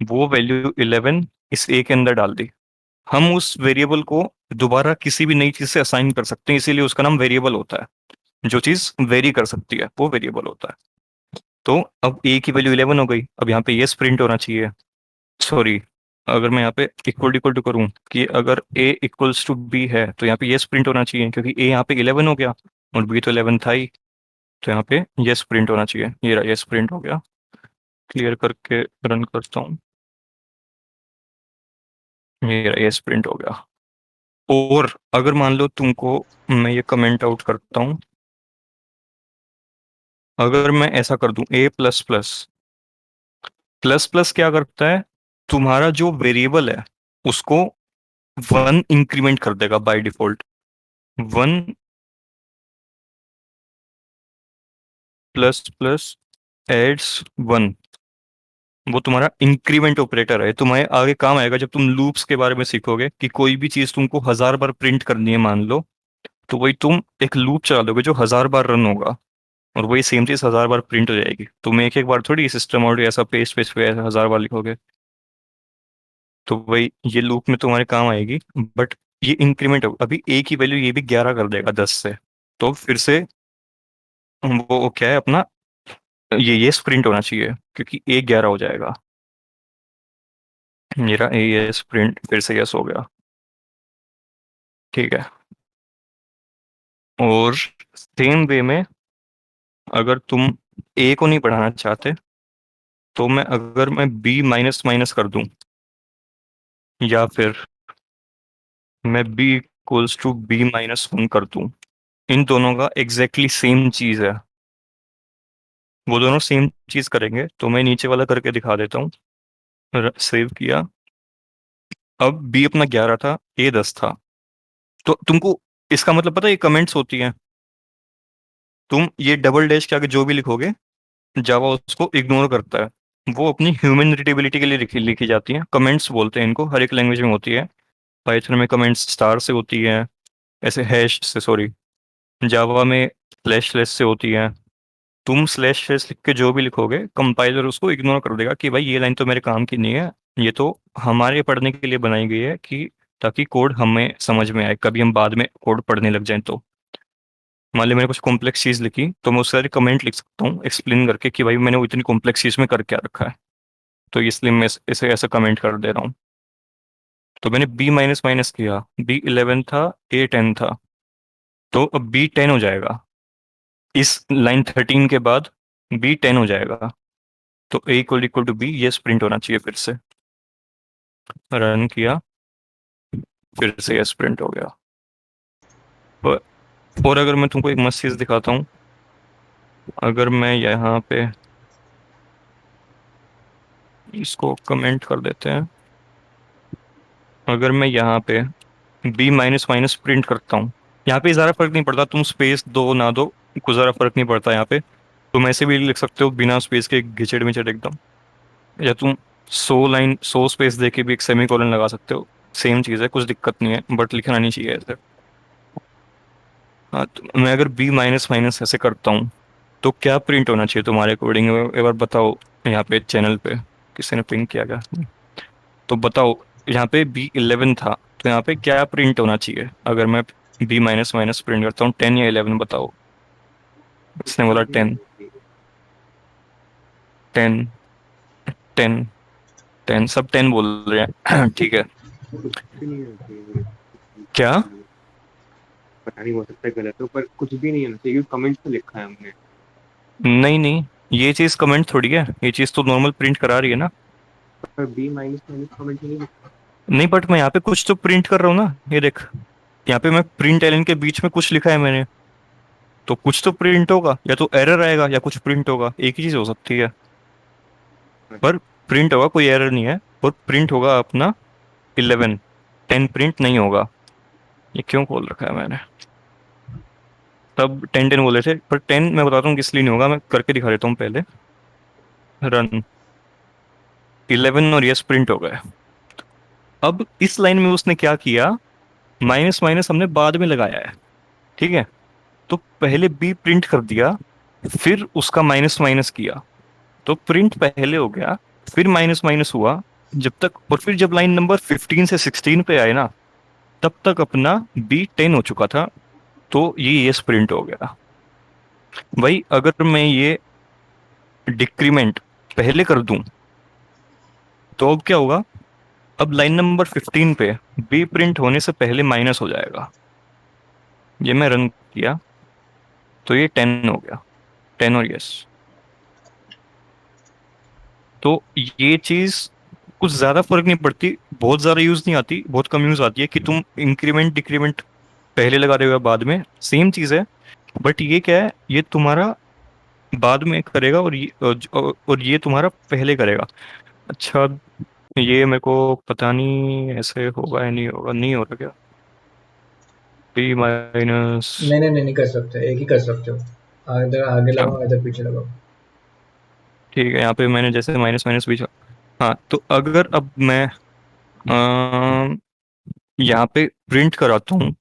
वो वैल्यू 11 इस ए के अंदर डाल दी। हम उस वेरिएबल को दोबारा किसी भी नई चीज से असाइन कर सकते हैं, इसीलिए उसका नाम वेरिएबल होता है। जो चीज वेरी कर सकती है वो वेरिएबल होता है। तो अब ए की वैल्यू 11 हो गई, अब यहाँ पे ये प्रिंट होना चाहिए, सॉरी, अगर मैं यहाँ पे इक्वल टू करूँ कि अगर ए इक्वल्स टू बी है, तो यहाँ पे ये प्रिंट होना चाहिए, क्योंकि ए यहाँ पे 11 हो गया और बी तो 11 था ही, तो यहाँ पे ये प्रिंट होना चाहिए। ये रहा, ये प्रिंट हो गया। क्लियर करके रन करता हूँ, ये रहा, ये प्रिंट हो गया। और अगर मान लो तुमको, मैं ये कमेंट आउट करता हूँ, अगर मैं ऐसा कर दूं ए प्लस प्लस, प्लस प्लस क्या करता है, तुम्हारा जो वेरिएबल है उसको 1 इंक्रीमेंट कर देगा by default. 1 plus plus adds 1, वो तुम्हारा इंक्रीमेंट ऑपरेटर है, तुम्हारे आगे काम आएगा जब तुम लूप्स के बारे में सीखोगे कि कोई भी चीज तुमको 1000 बार प्रिंट करनी है मान लो, तो वही तुम एक लूप चला दोगे जो 1000 बार रन होगा, और वही सेम चीज 1000 बार प्रिंट हो जाएगी। तुम एक एक बार थोड़ी सिस्टम और ऐसा पेस्ट पेस्ट पे 1000 बार लिखोगे। तो वही ये लूप में तुम्हारे काम आएगी, बट ये इंक्रीमेंट हो, अभी ए की वैल्यू ये भी 11 कर देगा 10 से। तो फिर से वो क्या है अपना, ये स्प्रिंट होना चाहिए, क्योंकि ए 11 हो जाएगा। मेरा ए स्प्रिंट फिर से यस हो गया। ठीक है। और सेम वे में अगर तुम ए को नहीं बढ़ाना चाहते, तो अगर मैं बी माइनस माइनस कर दूं, या फिर मैं b equals to b minus one कर दूं, इन दोनों का एग्जैक्टली सेम चीज है, वो दोनों सेम चीज करेंगे। तो मैं नीचे वाला करके दिखा देता हूँ। सेव किया। अब बी अपना 11 था, ए 10 था। तो तुमको इसका मतलब पता है, ये कमेंट्स होती हैं। तुम ये डबल डैश के आगे जो भी लिखोगे, जावा उसको इग्नोर करता है। वो अपनी ह्यूमन रीडेबिलिटी के लिए लिखी जाती हैं, कमेंट्स बोलते हैं इनको, हर एक लैंग्वेज में होती है। पाइथन में कमेंट्स स्टार से होती है, ऐसे हैश से, सॉरी, जावा में स्लैश स्लैश से होती है। तुम स्लैश स्लैश लिख के जो भी लिखोगे, कंपाइलर उसको इग्नोर कर देगा कि भाई ये लाइन तो मेरे काम की नहीं है, ये तो हमारे पढ़ने के लिए बनाई गई है, कि ताकि कोड हमें समझ में आए, कभी हम बाद में कोड पढ़ने लग जाएं तो। मान ली मैंने कुछ कॉम्प्लेक्स चीज लिखी, तो मैं उससे कमेंट लिख सकता हूँ एक्सप्लेन करके कि भाई मैंने वो इतनी कॉम्प्लेक्स चीज में कर क्या रखा है। तो इसलिए मैं इसे ऐसा कमेंट कर दे रहा हूँ। तो मैंने बी माइनस माइनस किया, बी 11 था, ए 10 था। तो अब बी 10 हो जाएगा, इस लाइन 13 के बाद बी 10 हो जाएगा। तो ए इक्वल टू बी, ये स्प्रिंट होना चाहिए। फिर से रन किया, फिर से ये स्प्रिंट हो गया। और अगर मैं तुमको एक मस्त चीज दिखाता हूँ, अगर मैं यहाँ पे इसको कमेंट कर देते हैं, अगर मैं यहाँ पे बी माइनस माइनस प्रिंट करता हूँ, यहाँ पे ज़्यादा फर्क नहीं पड़ता, तुम स्पेस दो ना दो, कुछ ज़्यादा फर्क नहीं पड़ता यहाँ पे। तुम ऐसे भी लिख सकते हो बिना स्पेस के, घिचड़ मिचड़ एकदम। या तुम 100 लाइन 100 स्पेस दे के भी एक सेमी कॉलन लगा सकते हो, सेम चीज़ है, कुछ दिक्कत नहीं है, बट लिखना नहीं चाहिए ऐसे। हाँ, तो मैं अगर बी माइनस माइनस ऐसे करता हूँ, तो क्या प्रिंट होना चाहिए तुम्हारे अकॉर्डिंग, एक बार बताओ। यहाँ पे चैनल पे किसी ने पिंक किया क्या? तो बताओ, यहाँ पे बी 11 था, तो यहाँ पे क्या प्रिंट होना चाहिए अगर मैं बी माइनस माइनस प्रिंट करता हूँ? 10 या 11 बताओ। इसने बोला 10। 10, 10, 10, सब 10 बोल रहे हैं। ठीक है। कुछ भी नहीं होना चाहिए, क्या? पता नहीं, हो सकता है गलत हो, पर कुछ भी नहीं होना चाहिए क्योंकि कमेंट्स तो लिखा है हमने। नहीं नहीं, ये चीज कमेंट थोड़ी है, ये चीज तो नॉर्मल प्रिंट करा रही है ना। पर बी माइनस माइनस कमेंट नहीं लिखा। नहीं, बट मैं यहाँ पे कुछ तो प्रिंट कर रहा हूँ ना, ये देख। यहाँ पे मैं प्रिंट एलन के बीच में कुछ लिखा है मैंने, तो कुछ तो प्रिंट होगा, या तो एरर आएगा या कुछ प्रिंट होगा, एक ही चीज हो सकती है। पर प्रिंट होगा, कोई एरर नहीं है, और प्रिंट होगा अपना 11। 10 प्रिंट नहीं होगा। ये क्यों खोल रखा है मैंने? तब 10 10 बोले थे, पर 10 मैं बताता हूँ किस लिए नहीं होगा, मैं करके दिखा देता हूँ पहले। रन 11 और यस प्रिंट हो गए। अब इस लाइन में उसने क्या किया, माइनस माइनस हमने बाद में लगाया है, ठीक है। तो पहले बी प्रिंट कर दिया, फिर उसका माइनस माइनस किया, तो प्रिंट पहले हो गया, फिर माइनस माइनस हुआ जब तक, और फिर जब लाइन नंबर 15 से 16 पे आए ना, तब तक अपना बी 10 हो चुका था। तो ये प्रिंट हो गया। वही अगर मैं ये डिक्रीमेंट पहले कर दूं, तो अब क्या होगा, अब लाइन नंबर 15 पे बी प्रिंट होने से पहले माइनस हो जाएगा। ये मैं रन किया, तो ये 10 हो गया, 10 और यस। तो ये चीज कुछ ज्यादा फर्क नहीं पड़ती, बहुत ज्यादा यूज नहीं आती, बहुत कम यूज आती है, कि तुम इंक्रीमेंट डिक्रीमेंट पहले लगा रहे हो या बाद में, सेम चीज है। बट ये क्या है, ये तुम्हारा बाद में करेगा, और ये तुम्हारा पहले करेगा। अच्छा, ये मेरे को पता नहीं ऐसे होगा या नहीं होगा, नहीं होगा क्या? B minus. नहीं नहीं नहीं, नहीं कर सकते, एक ही कर सकते हो। इधर आगे अच्छा, लगाओ, इधर पीछे लगाओ। ठीक है, यहाँ पे मैंने जैसे माइनस माइनस भी। हाँ, तो अगर अब मैं यहाँ पे प्रिंट कराता हूँ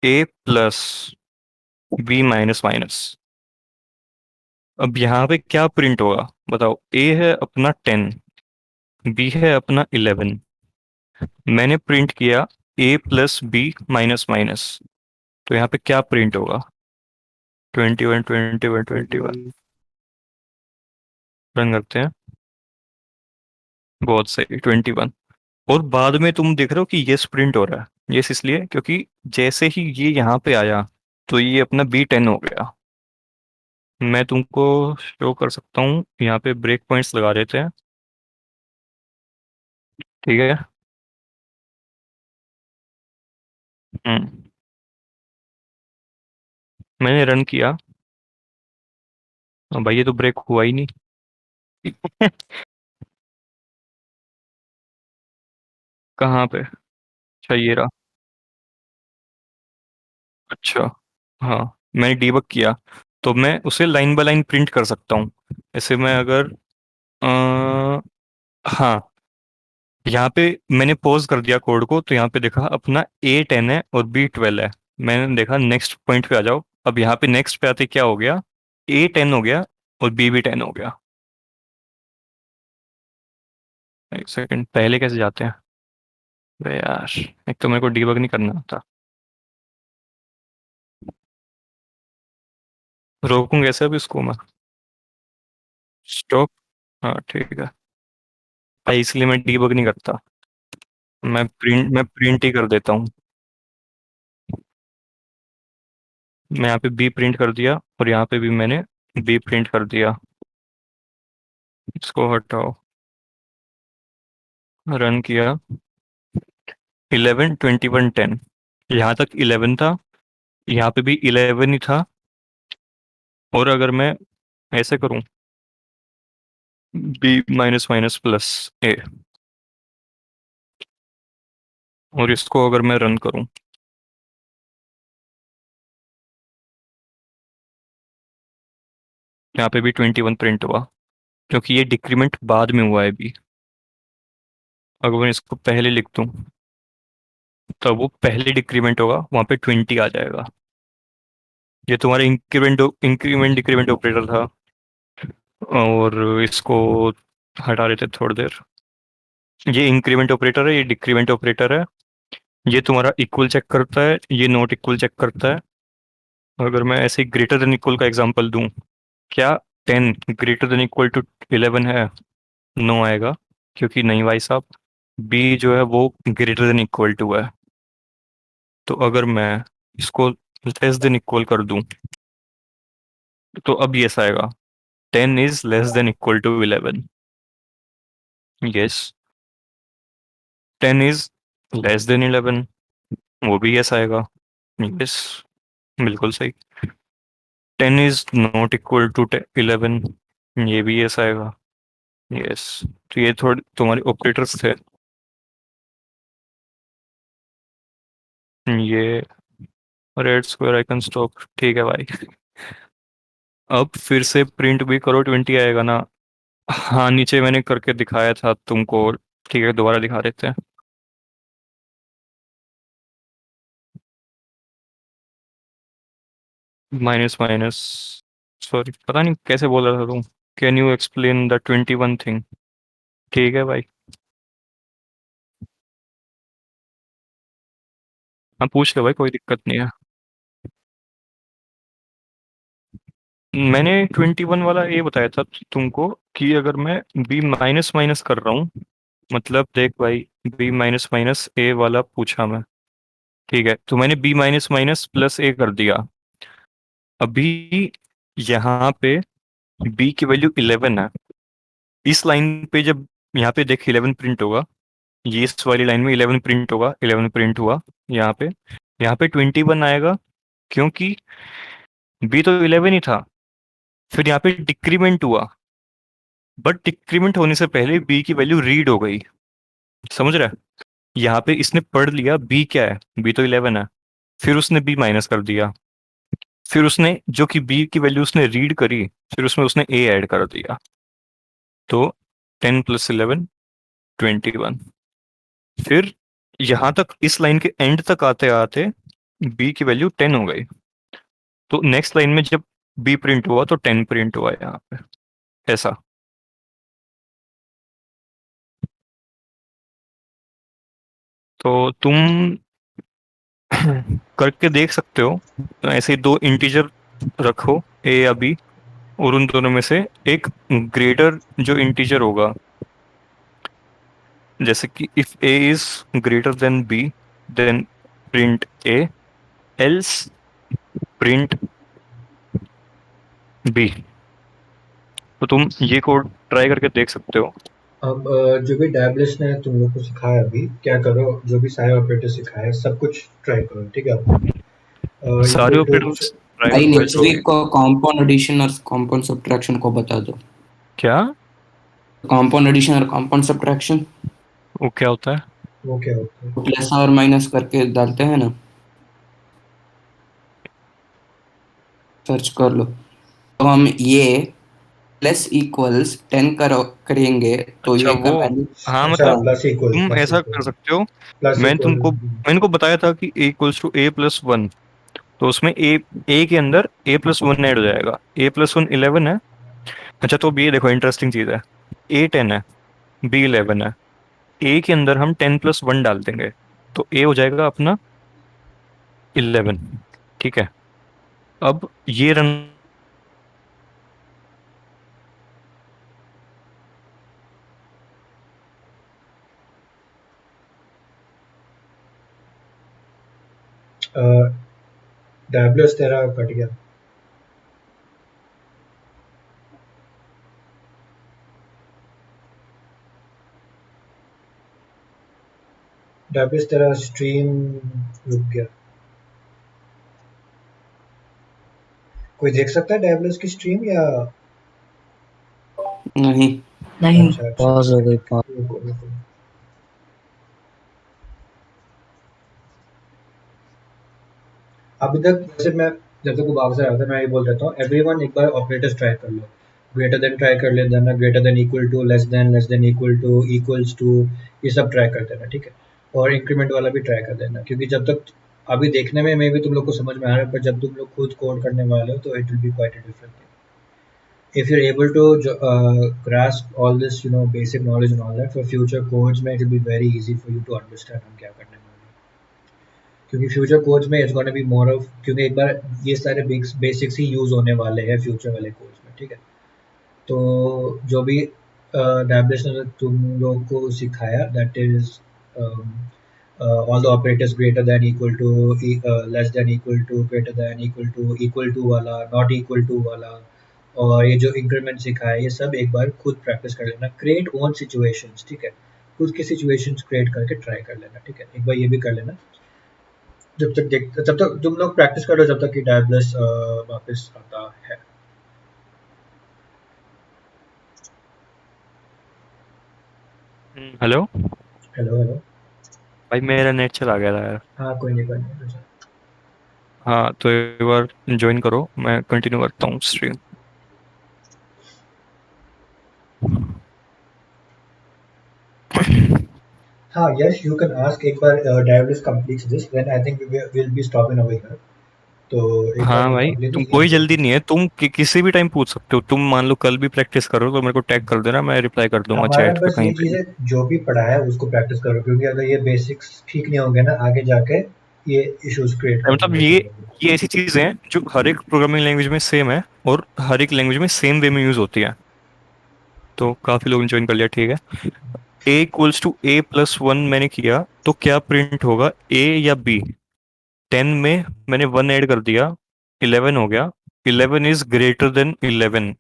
ए प्लस बी माइनस माइनस, अब यहाँ पे क्या प्रिंट होगा बताओ? ए है अपना 10, बी है अपना 11, मैंने प्रिंट किया ए प्लस बी माइनस माइनस, तो यहाँ पे क्या प्रिंट होगा? 21 21 21। 21। रन करते हैं। बहुत सही, 21। और बाद में तुम देख रहे हो कि ये प्रिंट हो रहा है, ये इसलिए क्योंकि जैसे ही ये यहाँ पे आया तो ये अपना B10 हो गया। मैं तुमको शो कर सकता हूँ, यहाँ पे ब्रेक पॉइंट्स लगा देते हैं, ठीक है। हम्म। मैंने रन किया। भाई ये तो ब्रेक हुआ ही नहीं। कहाँ पे? अच्छा ये रहा। अच्छा, हाँ, मैंने डीबग किया, तो मैं उसे लाइन बाय लाइन प्रिंट कर सकता हूँ। ऐसे मैं अगर हाँ, यहाँ पे मैंने पॉज कर दिया कोड को, तो यहाँ पे देखा अपना A10 है और B12 है। मैंने देखा नेक्स्ट पॉइंट पे आ जाओ, अब यहाँ पे नेक्स्ट पे आते क्या हो गया? A10 हो गया और B10 हो गया। एक सेकंड, पहले कैसे जाते हैं? अरे यार, एक तो मेरे को डीबग नहीं करना आता। रोकूं कैसे अब इसको मैं? स्टॉप। हाँ ठीक है भाई, इसलिए मैं डीबग नहीं करता, मैं प्रिंट ही कर देता हूँ। मैं यहाँ पे बी प्रिंट कर दिया और यहाँ पे भी मैंने बी प्रिंट कर दिया। इसको हटाओ। रन किया। 11 21 10। यहाँ तक 11 था, यहाँ पे भी 11 ही था। और अगर मैं ऐसे करूँ, बी माइनस माइनस प्लस ए, और इसको अगर मैं रन करूँ, यहाँ पे भी 21 प्रिंट हुआ, क्योंकि ये डिक्रीमेंट बाद में हुआ है भी। अगर मैं इसको पहले लिख दूँ, तब वो पहले डिक्रीमेंट होगा, वहाँ पे 20 आ जाएगा। ये तुम्हारा इंक्रीमेंट इंक्रीमेंट डिक्रीमेंट ऑपरेटर था, और इसको हटा देते थोड़ी देर। ये इंक्रीमेंट ऑपरेटर है, ये डिक्रीमेंट ऑपरेटर है। ये तुम्हारा इक्वल चेक करता है, ये नॉट इक्वल चेक करता है। अगर मैं ऐसे ग्रेटर देन इक्वल का एग्जांपल दूं, क्या 10 ग्रेटर देन इक्वल टू 11 है? नो आएगा, क्योंकि नहीं भाई साहब, बी जो है वो ग्रेटर देन इक्वल टू है। तो अगर मैं इसको लेस देन इक्वल कर दूं, तो अब यस आएगा, 10 is less than equal to 11। Yes. 10 is less than 11, वो भी यस आएगा। यस, बिल्कुल सही। 10 इज नॉट इक्वल टू 11, ये भी यस आएगा। यस। तो ये थोड़े तुम्हारे ऑपरेटर्स थे। ये रेड स्क्वायर आइकन स्टॉप, ठीक है भाई। अब फिर से प्रिंट भी करो, 20 आएगा ना? हाँ, नीचे मैंने करके दिखाया था तुमको। ठीक है, दोबारा दिखा देते हैं। माइनस माइनस, सॉरी पता नहीं कैसे बोल रहा था तुम। Can you explain the 21 thing? ठीक है भाई। हाँ पूछ लो भाई, कोई दिक्कत नहीं है। मैंने 21 वाला ये बताया था तुमको, कि अगर मैं बी माइनस माइनस कर रहा हूँ, मतलब देख भाई, बी माइनस माइनस ए वाला पूछा मैं, ठीक है, तो मैंने बी माइनस माइनस प्लस ए कर दिया। अभी यहाँ पे बी की वैल्यू 11 है। इस लाइन पे जब यहाँ पे देख 11 प्रिंट होगा, ये इस वाली लाइन में 11 प्रिंट होगा, 11 प्रिंट हुआ। यहाँ पे 21 आएगा, क्योंकि बी तो 11 ही था। फिर यहाँ पे डिक्रीमेंट हुआ, बट डिक्रीमेंट होने से पहले बी की वैल्यू रीड हो गई। समझ रहा है? यहाँ पे इसने पढ़ लिया बी क्या है, बी तो 11 है, फिर उसने बी माइनस कर दिया, फिर उसने जो कि बी की वैल्यू उसने रीड करी, फिर उसमें उसने ए ऐड कर दिया। तो 10 प्लस 11 21। फिर यहाँ तक इस लाइन के एंड तक आते आते बी की वैल्यू 10 हो गई। तो नेक्स्ट लाइन में जब बी प्रिंट हुआ तो 10 प्रिंट हुआ यहाँ पे, ऐसा। तो तुम करके देख सकते हो। तो ऐसे ही दो इंटीजर रखो, ए या बी, और उन दोनों में से एक ग्रेटर जो इंटीजर होगा, जैसे कि if a is greater than b then print a, else print b. तो तुम ये कोड ट्राई करके देख सकते हो। अब जो भी डैबलिस्ट ने तुम लोग को सिखाया अभी, क्या करो, जो भी सारे ऑपरेटर सिखाया सब कुछ ट्राई करो, ठीक है अपने सारे इक्वल टू। ऑपरेटर्स ट्राई भाई करूंगा नेक्स्ट जो वीक को कंपाउंड एडिशन और कंपाउंड सब्ट्रैक्शन को बता दो। क्या, कंपाउंड एडिशन और कंपाउंड सब्ट्रैक्शन वो क्या होता है? वो क्या होता है? प्लस और माइनस करके डालते हैं ना, सर्च कर लो। तो हम ये प्लस इक्वल्स 10 करेंगे तो अच्छा ये का वो, वैल्यू। हाँ अच्छा, मतलब प्लस इक्वल, तुम प्लस ऐसा इक्वल, कर सकते हो। प्लस मैं इक्वल। तुमको मैंने इनको बताया था कि A equals to A plus one, तो उसमें ए के अंदर ए प्लस वन ऐड हो जाएगा। ए प्लस वन 11 है। अच्छा तो अब ये देखो इंटरेस्टिंग चीज है, ए 10 है, बी 11 है, ए के अंदर हम 10 प्लस वन डाल देंगे, तो ए हो जाएगा अपना 11। ठीक है, अब ये रन डैबलिस्ट तेरा कट गया। डैबलिस्ट तेरा स्ट्रीम रुक गया। कोई देख सकता है डैबलिस्ट की स्ट्रीम या? नहीं, अच्छा अच्छा, पॉज हो गई, पॉज। रुको रुको। अभी तक जैसे मैं, जब तक वो वापस आ रहा था मैं ये बोल देता हूँ, एवरीवन एक बार ऑपरेटर्स ट्राई कर लो। ग्रेटर देन ट्राई कर लेना, greater than equal to, less than equal to, equals to, ये सब ट्राई कर देना, ठीक है। और इंक्रीमेंट वाला भी ट्राई कर देना, क्योंकि जब तक अभी देखने में मे भी तुम लोग को समझ में आ रहा है, पर जब तुम लोग खुद कोड करने वाले हो तो it will be quite a different thing. If you're able to grasp all this, you know, basic knowledge and all that, for future codes में it will be very easy for you to understand हम क्या करने वाले हैं। क्योंकि future codes में it's gonna be more of, क्योंकि एक बार ये सारे बेसिक्स ही यूज होने वाले हैं फ्यूचर वाले कोड्स में, ठीक है। तो जो भी डैबलिश ने तुम लोग को सिखाया, that is all the operators greater than equal to, less than equal to, greater than equal to वाला, नॉट इक्वल टू वाला, और ये जो इंक्रीमेंट सिखाया, ये सब एक बार खुद प्रैक्टिस कर लेना। क्रिएट ओन सिचुएशंस, ठीक है। खुद की सिचुएशंस क्रिएट करके ट्राई कर लेना, ठीक है। एक बार ये भी कर लेना। जब तक तुम लोग प्रैक्टिस करो, जब तक कि टैबलेट्स वापस आता है। हेलो। Hello hello. भाई मेरा नेट चला गया था यार। हाँ कोई नहीं, कोई नहीं, अच्छा। हाँ तो एक बार ज्वाइन करो, मैं कंटिन्यू करता हूँ स्ट्रीम। हाँ यस, यू कैन आस्क एक बार tablets completes this, then I think we will be stopping over here. तो एक बार हाँ ये भाई कंप्लीट तुम, ये कोई बोल। जल्दी नहीं है, तुम किसी भी टाइम पूछ सकते हो। तुम मान लो कल भी प्रैक्टिस करो तो मेरे को टैग कर देना, मैं रिप्लाई कर दूंगा हमारा चैट पे बस कहीं ये पे चीज़ भी। है, जो भी पढ़ा है उसको प्रैक्टिस करो, क्योंकि अगर ये बेसिक्स ठीक नहीं होंगे ना, आगे जाके ये इश्यूज क्रिएट कर मतलब देंगे तुम लोगों को। ये ऐसी चीजें हैं जो हर एक प्रोग्रामिंग लैंग्वेज में सेम है, और हर एक लैंग्वेज में सेम वे में यूज होती है। तो काफी लोगों ने ज्वाइन कर लिया, ठीक है। A equals to A plus one मैंने किया तो क्या प्रिंट होगा, ए या बी? 10 में मैंने वन ऐड कर दिया, 11 हो गया। 11 इज ग्रेटर देन 11,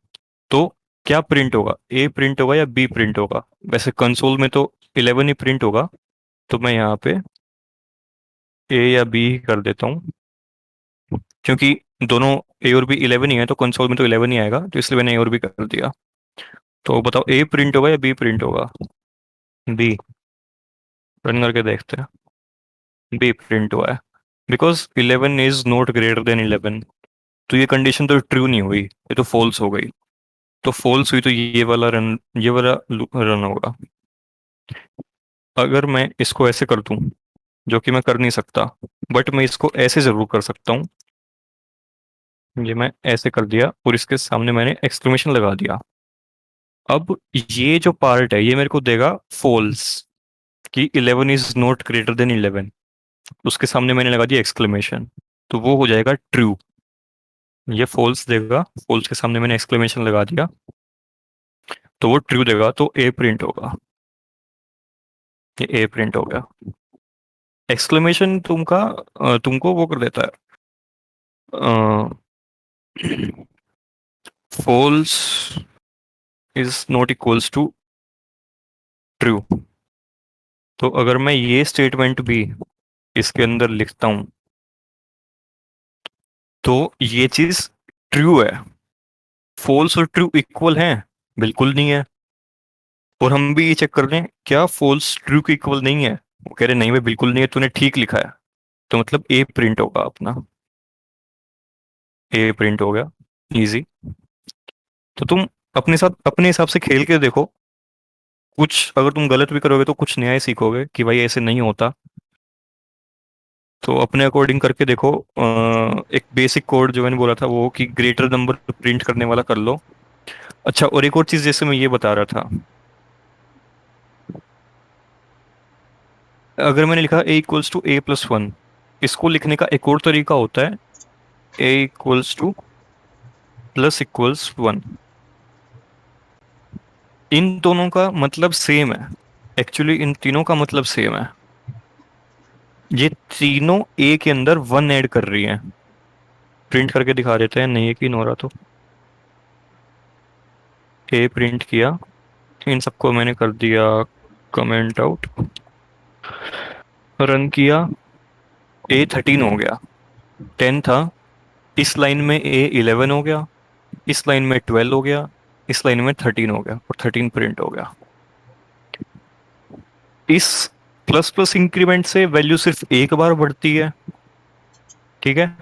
तो क्या प्रिंट होगा, ए प्रिंट होगा या बी प्रिंट होगा? वैसे कंसोल में तो 11 ही प्रिंट होगा, तो मैं यहाँ पे ए या बी ही कर देता हूँ, क्योंकि दोनों ए और बी 11 ही है, तो कंसोल में तो 11 ही आएगा, तो इसलिए मैंने ए और बी कर दिया। तो बताओ ए प्रिंट होगा या बी प्रिंट होगा? बी। रन करके देखते हैं। बी प्रिंट हुआ है, because 11 is not greater than 11। तो ये कंडीशन तो ट्रू नहीं हुई, ये तो फॉल्स हो गई। तो फॉल्स हुई तो ये वाला रन होगा। अगर मैं इसको ऐसे कर दूं, जो कि मैं कर नहीं सकता, बट मैं इसको ऐसे जरूर कर सकता हूँ। ये मैं ऐसे कर दिया और इसके सामने मैंने एक्सक्लेमेशन लगा दिया। अब ये जो पार्ट है ये मेरे को देगा फॉल्स, कि 11 इज नॉट ग्रेटर देन 11। उसके सामने मैंने लगा दिया एक्सक्लेमेशन, तो वो हो जाएगा ट्रू। ये फॉल्स देगा, फॉल्स के सामने मैंने एक्सक्लेमेशन लगा दिया तो वो ट्रू देगा, तो ए प्रिंट होगा। ये ए प्रिंट हो गया। एक्सक्लेमेशन तुमको वो कर देता है, false is not equals to true. तो अगर मैं ये स्टेटमेंट भी इसके अंदर लिखता हूं तो ये चीज ट्रू है। फॉल्स और ट्रू इक्वल हैं? बिल्कुल नहीं है। और हम भी ये चेक कर रहे हैं क्या फॉल्स ट्रू के इक्वल नहीं है। वो कह रहे नहीं भाई बिल्कुल नहीं है, तूने ठीक लिखा है। तो मतलब ए प्रिंट होगा अपना। ए प्रिंट हो गया, इजी। तो तुम अपने साथ अपने हिसाब से खेल के देखो, कुछ अगर तुम गलत भी करोगे तो कुछ नया ही सीखोगे कि भाई ऐसे नहीं होता। तो अपने अकॉर्डिंग करके देखो। एक बेसिक कोड जो मैंने बोला था वो कि ग्रेटर नंबर प्रिंट करने वाला कर लो। अच्छा, और एक और चीज जैसे मैं ये बता रहा था, अगर मैंने लिखा A equals to A plus one, इसको लिखने का एक और तरीका होता है, A equals to plus equals one. इन दोनों का मतलब सेम है। एक्चुअली इन तीनों का मतलब सेम है। ये तीनों ए के अंदर वन ऐड कर रही हैं। प्रिंट करके दिखा देते हैं, नहीं यकीन हो रहा तो। ए प्रिंट किया, इन सबको मैंने कर दिया कमेंट आउट, रन किया। ए 13 हो गया, 10 था। इस लाइन में ए 11 हो गया, इस लाइन में 12 हो गया, इस लाइन में 13 हो गया और 13 प्रिंट हो गया। इस प्लस प्लस इंक्रीमेंट से वैल्यू सिर्फ एक बार बढ़ती है, ठीक है।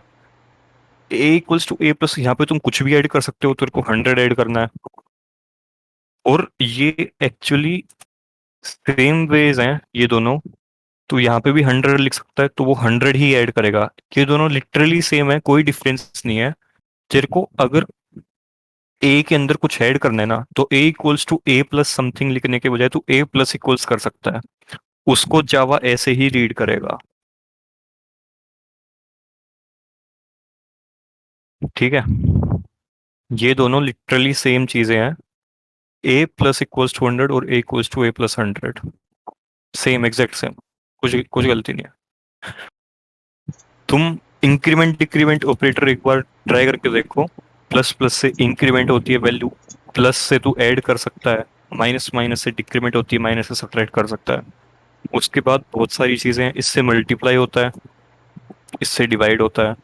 A equals to A plus, यहाँ पे तुम कुछ भी ऐड कर सकते हो, तेरे को 100 ऐड करना है। और ये एक्चुअली सेम वेज हैं ये दोनों। तो यहाँ पे भी 100 लिख सकता है, तो वो 100 ही ऐड करेगा। ये दोनों लिटरली सेम है, कोई डिफरेंस नहीं है। तेरे को अगर ए के अंदर कुछ ऐड करना है ना, तो A equals to A plus something लिखने के बजाय तू ए प्लस इक्वल्स कर सकता है। उसको जावा ऐसे ही रीड करेगा, ठीक है। ये दोनों लिटरली सेम चीजें हैं। ए प्लस इक्वल्स टू 100 और A equals to A plus 100, same exact same, कुछ कुछ गलती नहीं है। तुम इंक्रीमेंट डिक्रीमेंट ऑपरेटर एक बार ट्राई करके देखो। प्लस प्लस से इंक्रीमेंट होती है वैल्यू, प्लस से तू ऐड कर सकता है, माइनस माइनस से डिक्रीमेंट होती है, माइनस से सब्ट्रैक्ट कर सकता है। उसके बाद बहुत सारी चीजें हैं, इससे मल्टीप्लाई होता है, इससे डिवाइड होता है,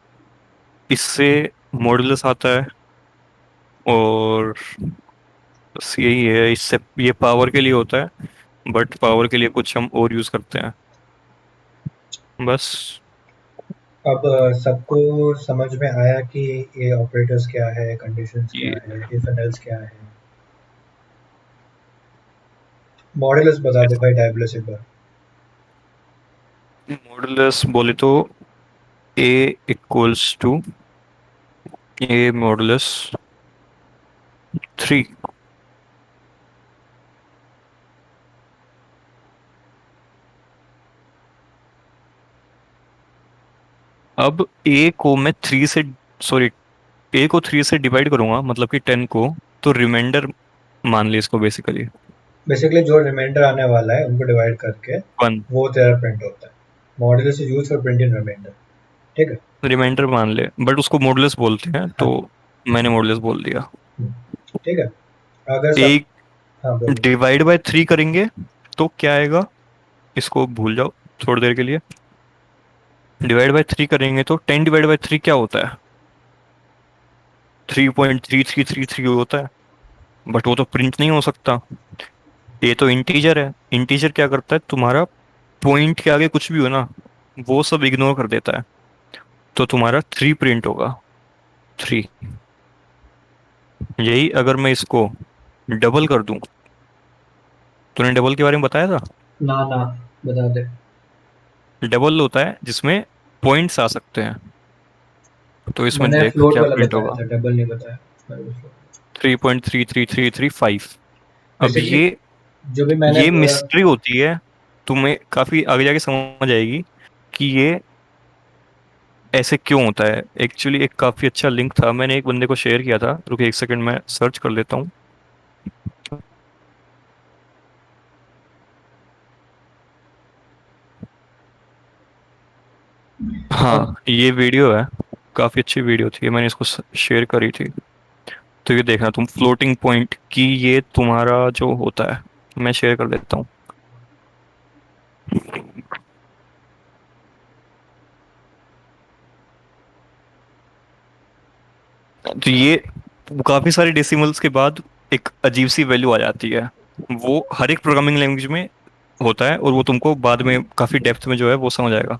इससे मॉडुलस आता है, और बस यही है। इससे ये पावर के लिए होता है, बट पावर के लिए कुछ हम और यूज करते हैं बस। अब सबको समझ में आया कि ये ऑपरेटर्स क्या है, कंडीशंस क्या ये है, इफ एंड एल्स क्या है। मॉडुलस बता दे भाई डायबलस एक बार। मॉडुलस बोले तो A equals to A modulus 3। अब ए को मैं 3 से, सॉरी, ए को 3 से डिवाइड करूंगा मतलब कि 10 को, तो रिमाइंडर मान ली इसको बेसिकली बेसिकली जो रिमाइंडर आने वाला है उनको डिवाइड करके 1। वो तेरा प्रिंट होता है। Modulus is used for printing remainder, ठीक है। रिमाइंडर मान ले, बट उसको मॉडुलस बोलते हैं, तो हाँ, मैंने मॉडुलस बोल दिया। ठीक है। अगर सब, एक हाँ बोलो। डिवाइड बाय 3 करेंगे तो क्या आएगा, इसको भूल जाओ थोड़ी देर के लिए। डिवाइड बाय 3 करेंगे तो 10 डिवाइड बाय 3 क्या होता है, 3.3333 होता है। बट वो तो प्रिंट नहीं हो सकता, ये तो इंटीजर है। इंटीजर क्या करता है, तुम्हारा पॉइंट के आगे कुछ भी हो ना, वो सब इग्नोर कर देता है। तो तुम्हारा 3 प्रिंट होगा, 3। यही अगर मैं इसको डबल कर दूं, तूने डबल के बारे में बताया था। ना ना, बता दे। डबल होता है जिसमें पॉइंट्स आ सकते हैं। तो इसमें मैंने देख फ्लोट क्या वाला प्रिंट बताया होगा, था, डबल नहीं बताया मैंने तो float। 3.33335। अब बेसिकली जो भी मैंने ये बोला, मिस्ट्री होती है, तुम्हें काफी आगे जाके समझ आएगी कि ये ऐसे क्यों होता है। एक्चुअली एक काफी अच्छा लिंक था, मैंने एक बंदे को शेयर किया था, रुको एक सेकंड मैं सर्च कर लेता हूँ। और हाँ ये वीडियो है, काफी अच्छी वीडियो थी, मैंने इसको शेयर करी थी। तो ये देखना तुम, फ्लोटिंग पॉइंट की ये तुम्हारा जो होता है, मैं शेयर कर देता हूँ। तो ये काफी सारे डेसिमल्स के बाद एक अजीब सी वैल्यू आ जाती है, वो हर एक प्रोग्रामिंग लैंग्वेज में होता है, और वो तुमको बाद में काफी डेप्थ में जो है वो समझ आएगा।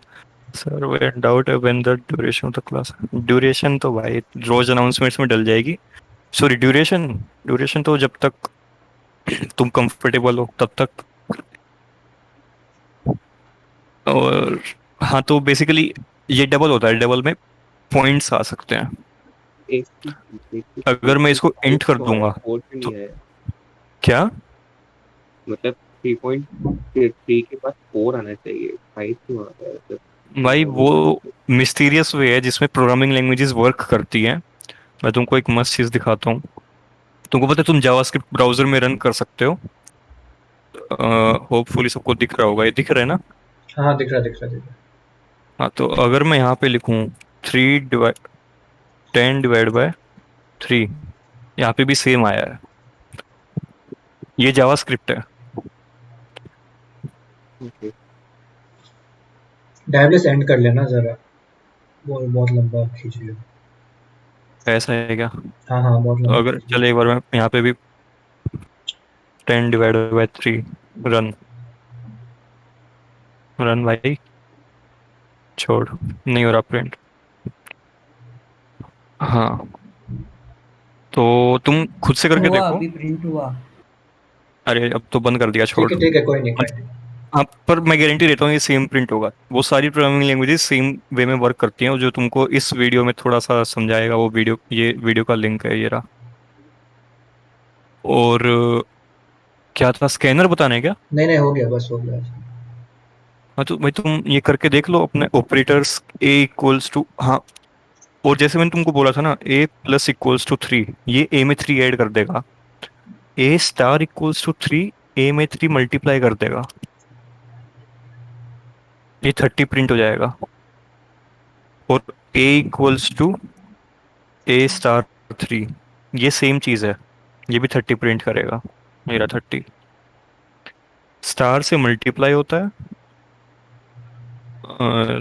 सर वे डाउट है when the duration of the class, duration तो भाई रोज अनाउंसमेंट्स में डल जाएगी। सॉरी ड्यूरेशन, ड्यूरेशन तो जब तक तुम कंफर्टेबल हो तब तक। और हाँ तो बेसिकली ये डबल होता है, डबल में पॉइंट्स आ सकते हैं। एक चीज एक चीज अगर मैं इसको फाइव इंट कर तो आया, दूंगा फोर क्यों तो नहीं आया? क्या, मतलब 3.3 के पास 4 आना चाहिए, 5 क्यों आ गया? भाई वो मतलब मिस्टीरियस वे है जिसमें प्रोग्रामिंग लैंग्वेजेस वर्क करती हैं। मैं तुमको एक मस्त चीज दिखाता हूँ। तुमको पता है तुम जावास्क्रिप्ट ब्राउजर में रन कर सकते हो, होपफुली सबको दिख रहा होगा, ये दिख रहा है ना। हाँ हाँ, दिख रहा दिख रहा दिख रहा। हाँ तो अगर मैं यहाँ पे लिखूँ 10 डिवाइड बाय 3, यहाँ पे भी सेम आया है, ये जावास्क्रिप्ट है। ओके। डायबलिस एंड कर लेना जरा, वो बहुत लंबा खींच रही हो। ऐसा है क्या? हाँ हाँ, बहुत तो लंबा अगर खींच रही चले एक बार मैं यहाँ पे भी 10 डिवाइड बाय 3 रन, रन भाई, छोड़, नहीं हो रहा प्रिंट। हाँ तो तुम खुद से करके हुआ, देखो। अभी प्रिंट हुआ। अरे अब तो बंद कर दिया, छोड़। ठीक है, कोई नहीं कोई नहीं। हाँ पर मैं गारंटी देता हूँ ये सेम प्रिंट होगा, वो सारी प्रोग्रामिंग लैंग्वेजेस सेम वे में वर्क करती हैं, और जो तुमको इस वीडियो में थोड़ा सा समझाएगा वो वीडियो, ये वीडियो का लिंक है ये रहा। और क्या था, स्कैनर बताने क्या? नहीं नहीं, हो गया, बस हो गया। हाँ तो भाई तुम ये करके देख लो अपने ऑपरेटर्स, ए इक्वल्स टू, हाँ, और जैसे मैंने तुमको बोला था ना, A+=3, ये ए में 3 ऐड कर देगा। A*=3, ए में 3 मल्टीप्लाई कर देगा, ये 30 प्रिंट हो जाएगा। और A=A*3, ये सेम चीज है, ये भी 30 प्रिंट करेगा, मेरा 30। स्टार से मल्टीप्लाई होता है,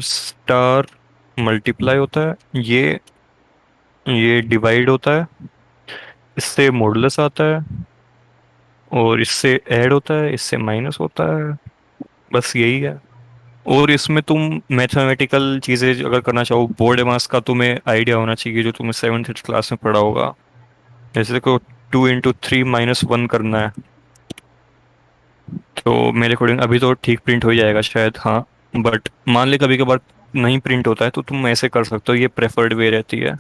स्टार मल्टीप्लाई होता है, ये डिवाइड होता है, इससे मॉडुलस आता है, और इससे ऐड होता है, इससे माइनस होता है, बस यही है। और इसमें तुम मैथमेटिकल चीज़ें अगर करना चाहो, बोर्ड मास का तुम्हें आइडिया होना चाहिए, जो तुम्हें 7th क्लास में पढ़ा होगा। जैसे को 2 × 3 - 1 करना है, तो मेरे अकॉर्डिंग अभी तो ठीक प्रिंट हो ही जाएगा शायद, हाँ। बट मान ले कभी कभार नहीं प्रिंट होता है, तो तुम ऐसे कर सकते हो, ये प्रेफर्ड वे रहती है।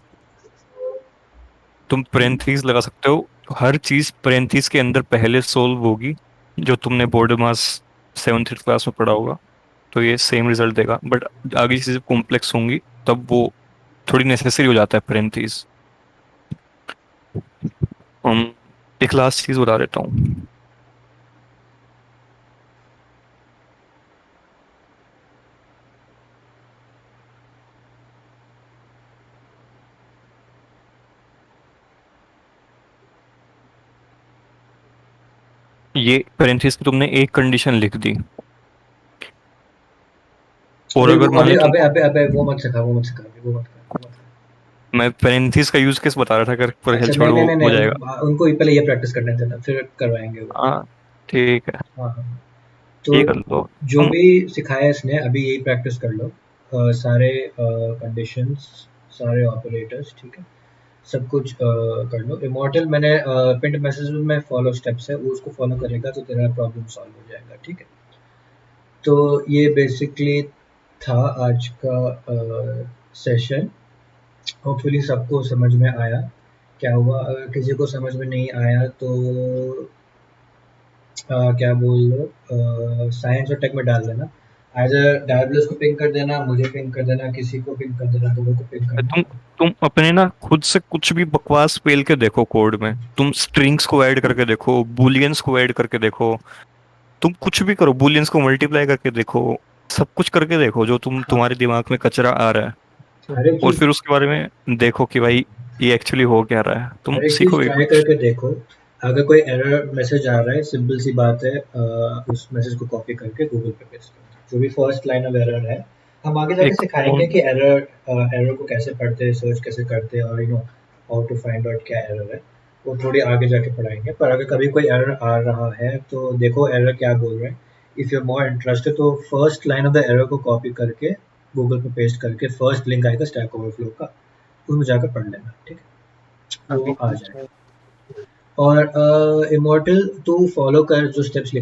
तुम पेरेंथीज लगा सकते हो, हर चीज पेरेंथीज के अंदर पहले सोल्व होगी, जो तुमने बोर्ड मास 7th क्लास में पढ़ा होगा, तो ये सेम रिजल्ट देगा। बट आगे चीजें कॉम्प्लेक्स होंगी तब वो थोड़ी नेसेसरी हो जाता है पेरेंथीज। हम एक लास्ट चीज बता देता हूँ, ये पेरेंथीज की तुमने एक कंडीशन लिख दी, और अभी अगर मान अभी ले अबे तुमको, अबे अबे वो मत सिखा, वो मत सिखा, वो मत कर, वो मत कर। मैं पेरेंथीज का यूज केस बता रहा था, अगर पर अच्छा, छोड़ नहीं नहीं वो नहीं हो जाएगा। नहीं, उनको पहले ये प्रैक्टिस करने देना, फिर करवाएंगे वो। हाँ ठीक है, हाँ हाँ। तो ये कर लो जो तुम। भी सिखाया इसने, अभी यही प्रैक्टिस कर लो। सारे कंडीशंस, सारे ऑपरेटर्स, ठीक है, सब कुछ कर लो। इमॉर्टल मैंने पिंड मैसेज में फॉलो स्टेप्स है, वो उसको फॉलो करेगा तो तेरा प्रॉब्लम सॉल्व हो जाएगा, ठीक है। तो ये बेसिकली था आज का सेशन। होपफुली सबको समझ में आया क्या हुआ। अगर किसी को समझ में नहीं आया तो क्या बोल लो साइंस और टेक में डाल देना। आइदर डायबलिस को पिंक कर देना, मुझे पिंक कर देना, किसी को पिंक कर देना, दोनों को पिंक करना। तुम अपने ना खुद से कुछ भी बकवास पेल के देखो कोड में, तुम स्ट्रिंग्स को ऐड करके देखो, बूलियंस को ऐड करके देखो, तुम कुछ भी करो, बूलियंस को मल्टीप्लाई करके देखो, सब कुछ करके देखो जो हाँ, तुम्हारे दिमाग में कचरा आ रहा है, हर एक और चीज फिर उसके बारे में देखो कि भाई ये एक्चुअली हो क्या रहा है, तुम हर एक चीज सीखोगे ट्राई कुछ। करके देखो। अगर कोई एरर मैसेज आ रहा है, सिंपल सी बात है, उस मैसेज को कॉपी करके गूगल पे पेस्ट करना। जो भी फर्स्ट लाइन ऑफ एरर है, हम आगे जाके एक सिखाएंगे कि एरर को कैसे पढ़ते हैं, सर्च कैसे करते हैं, और हाउ टू फाइंड आउट क्या एरर है। वो थोड़ी आगे जाके पढ़ाएंगे। पर अगर कभी कोई एरर आ रहा है तो देखो एरर क्या बोल रहे हैं। If you are more interested तो first line of the error को कॉपी करके गूगल पे पेस्ट करके फर्स्ट लिंक आएगा स्टैक ओवरफ्लो का, उसमें जाकर पढ़ लेना, ठीक है? वो अभी आ कुछ जाएगा। और इमॉर्टल तू फॉलो कर जो स्टेप्स लिखा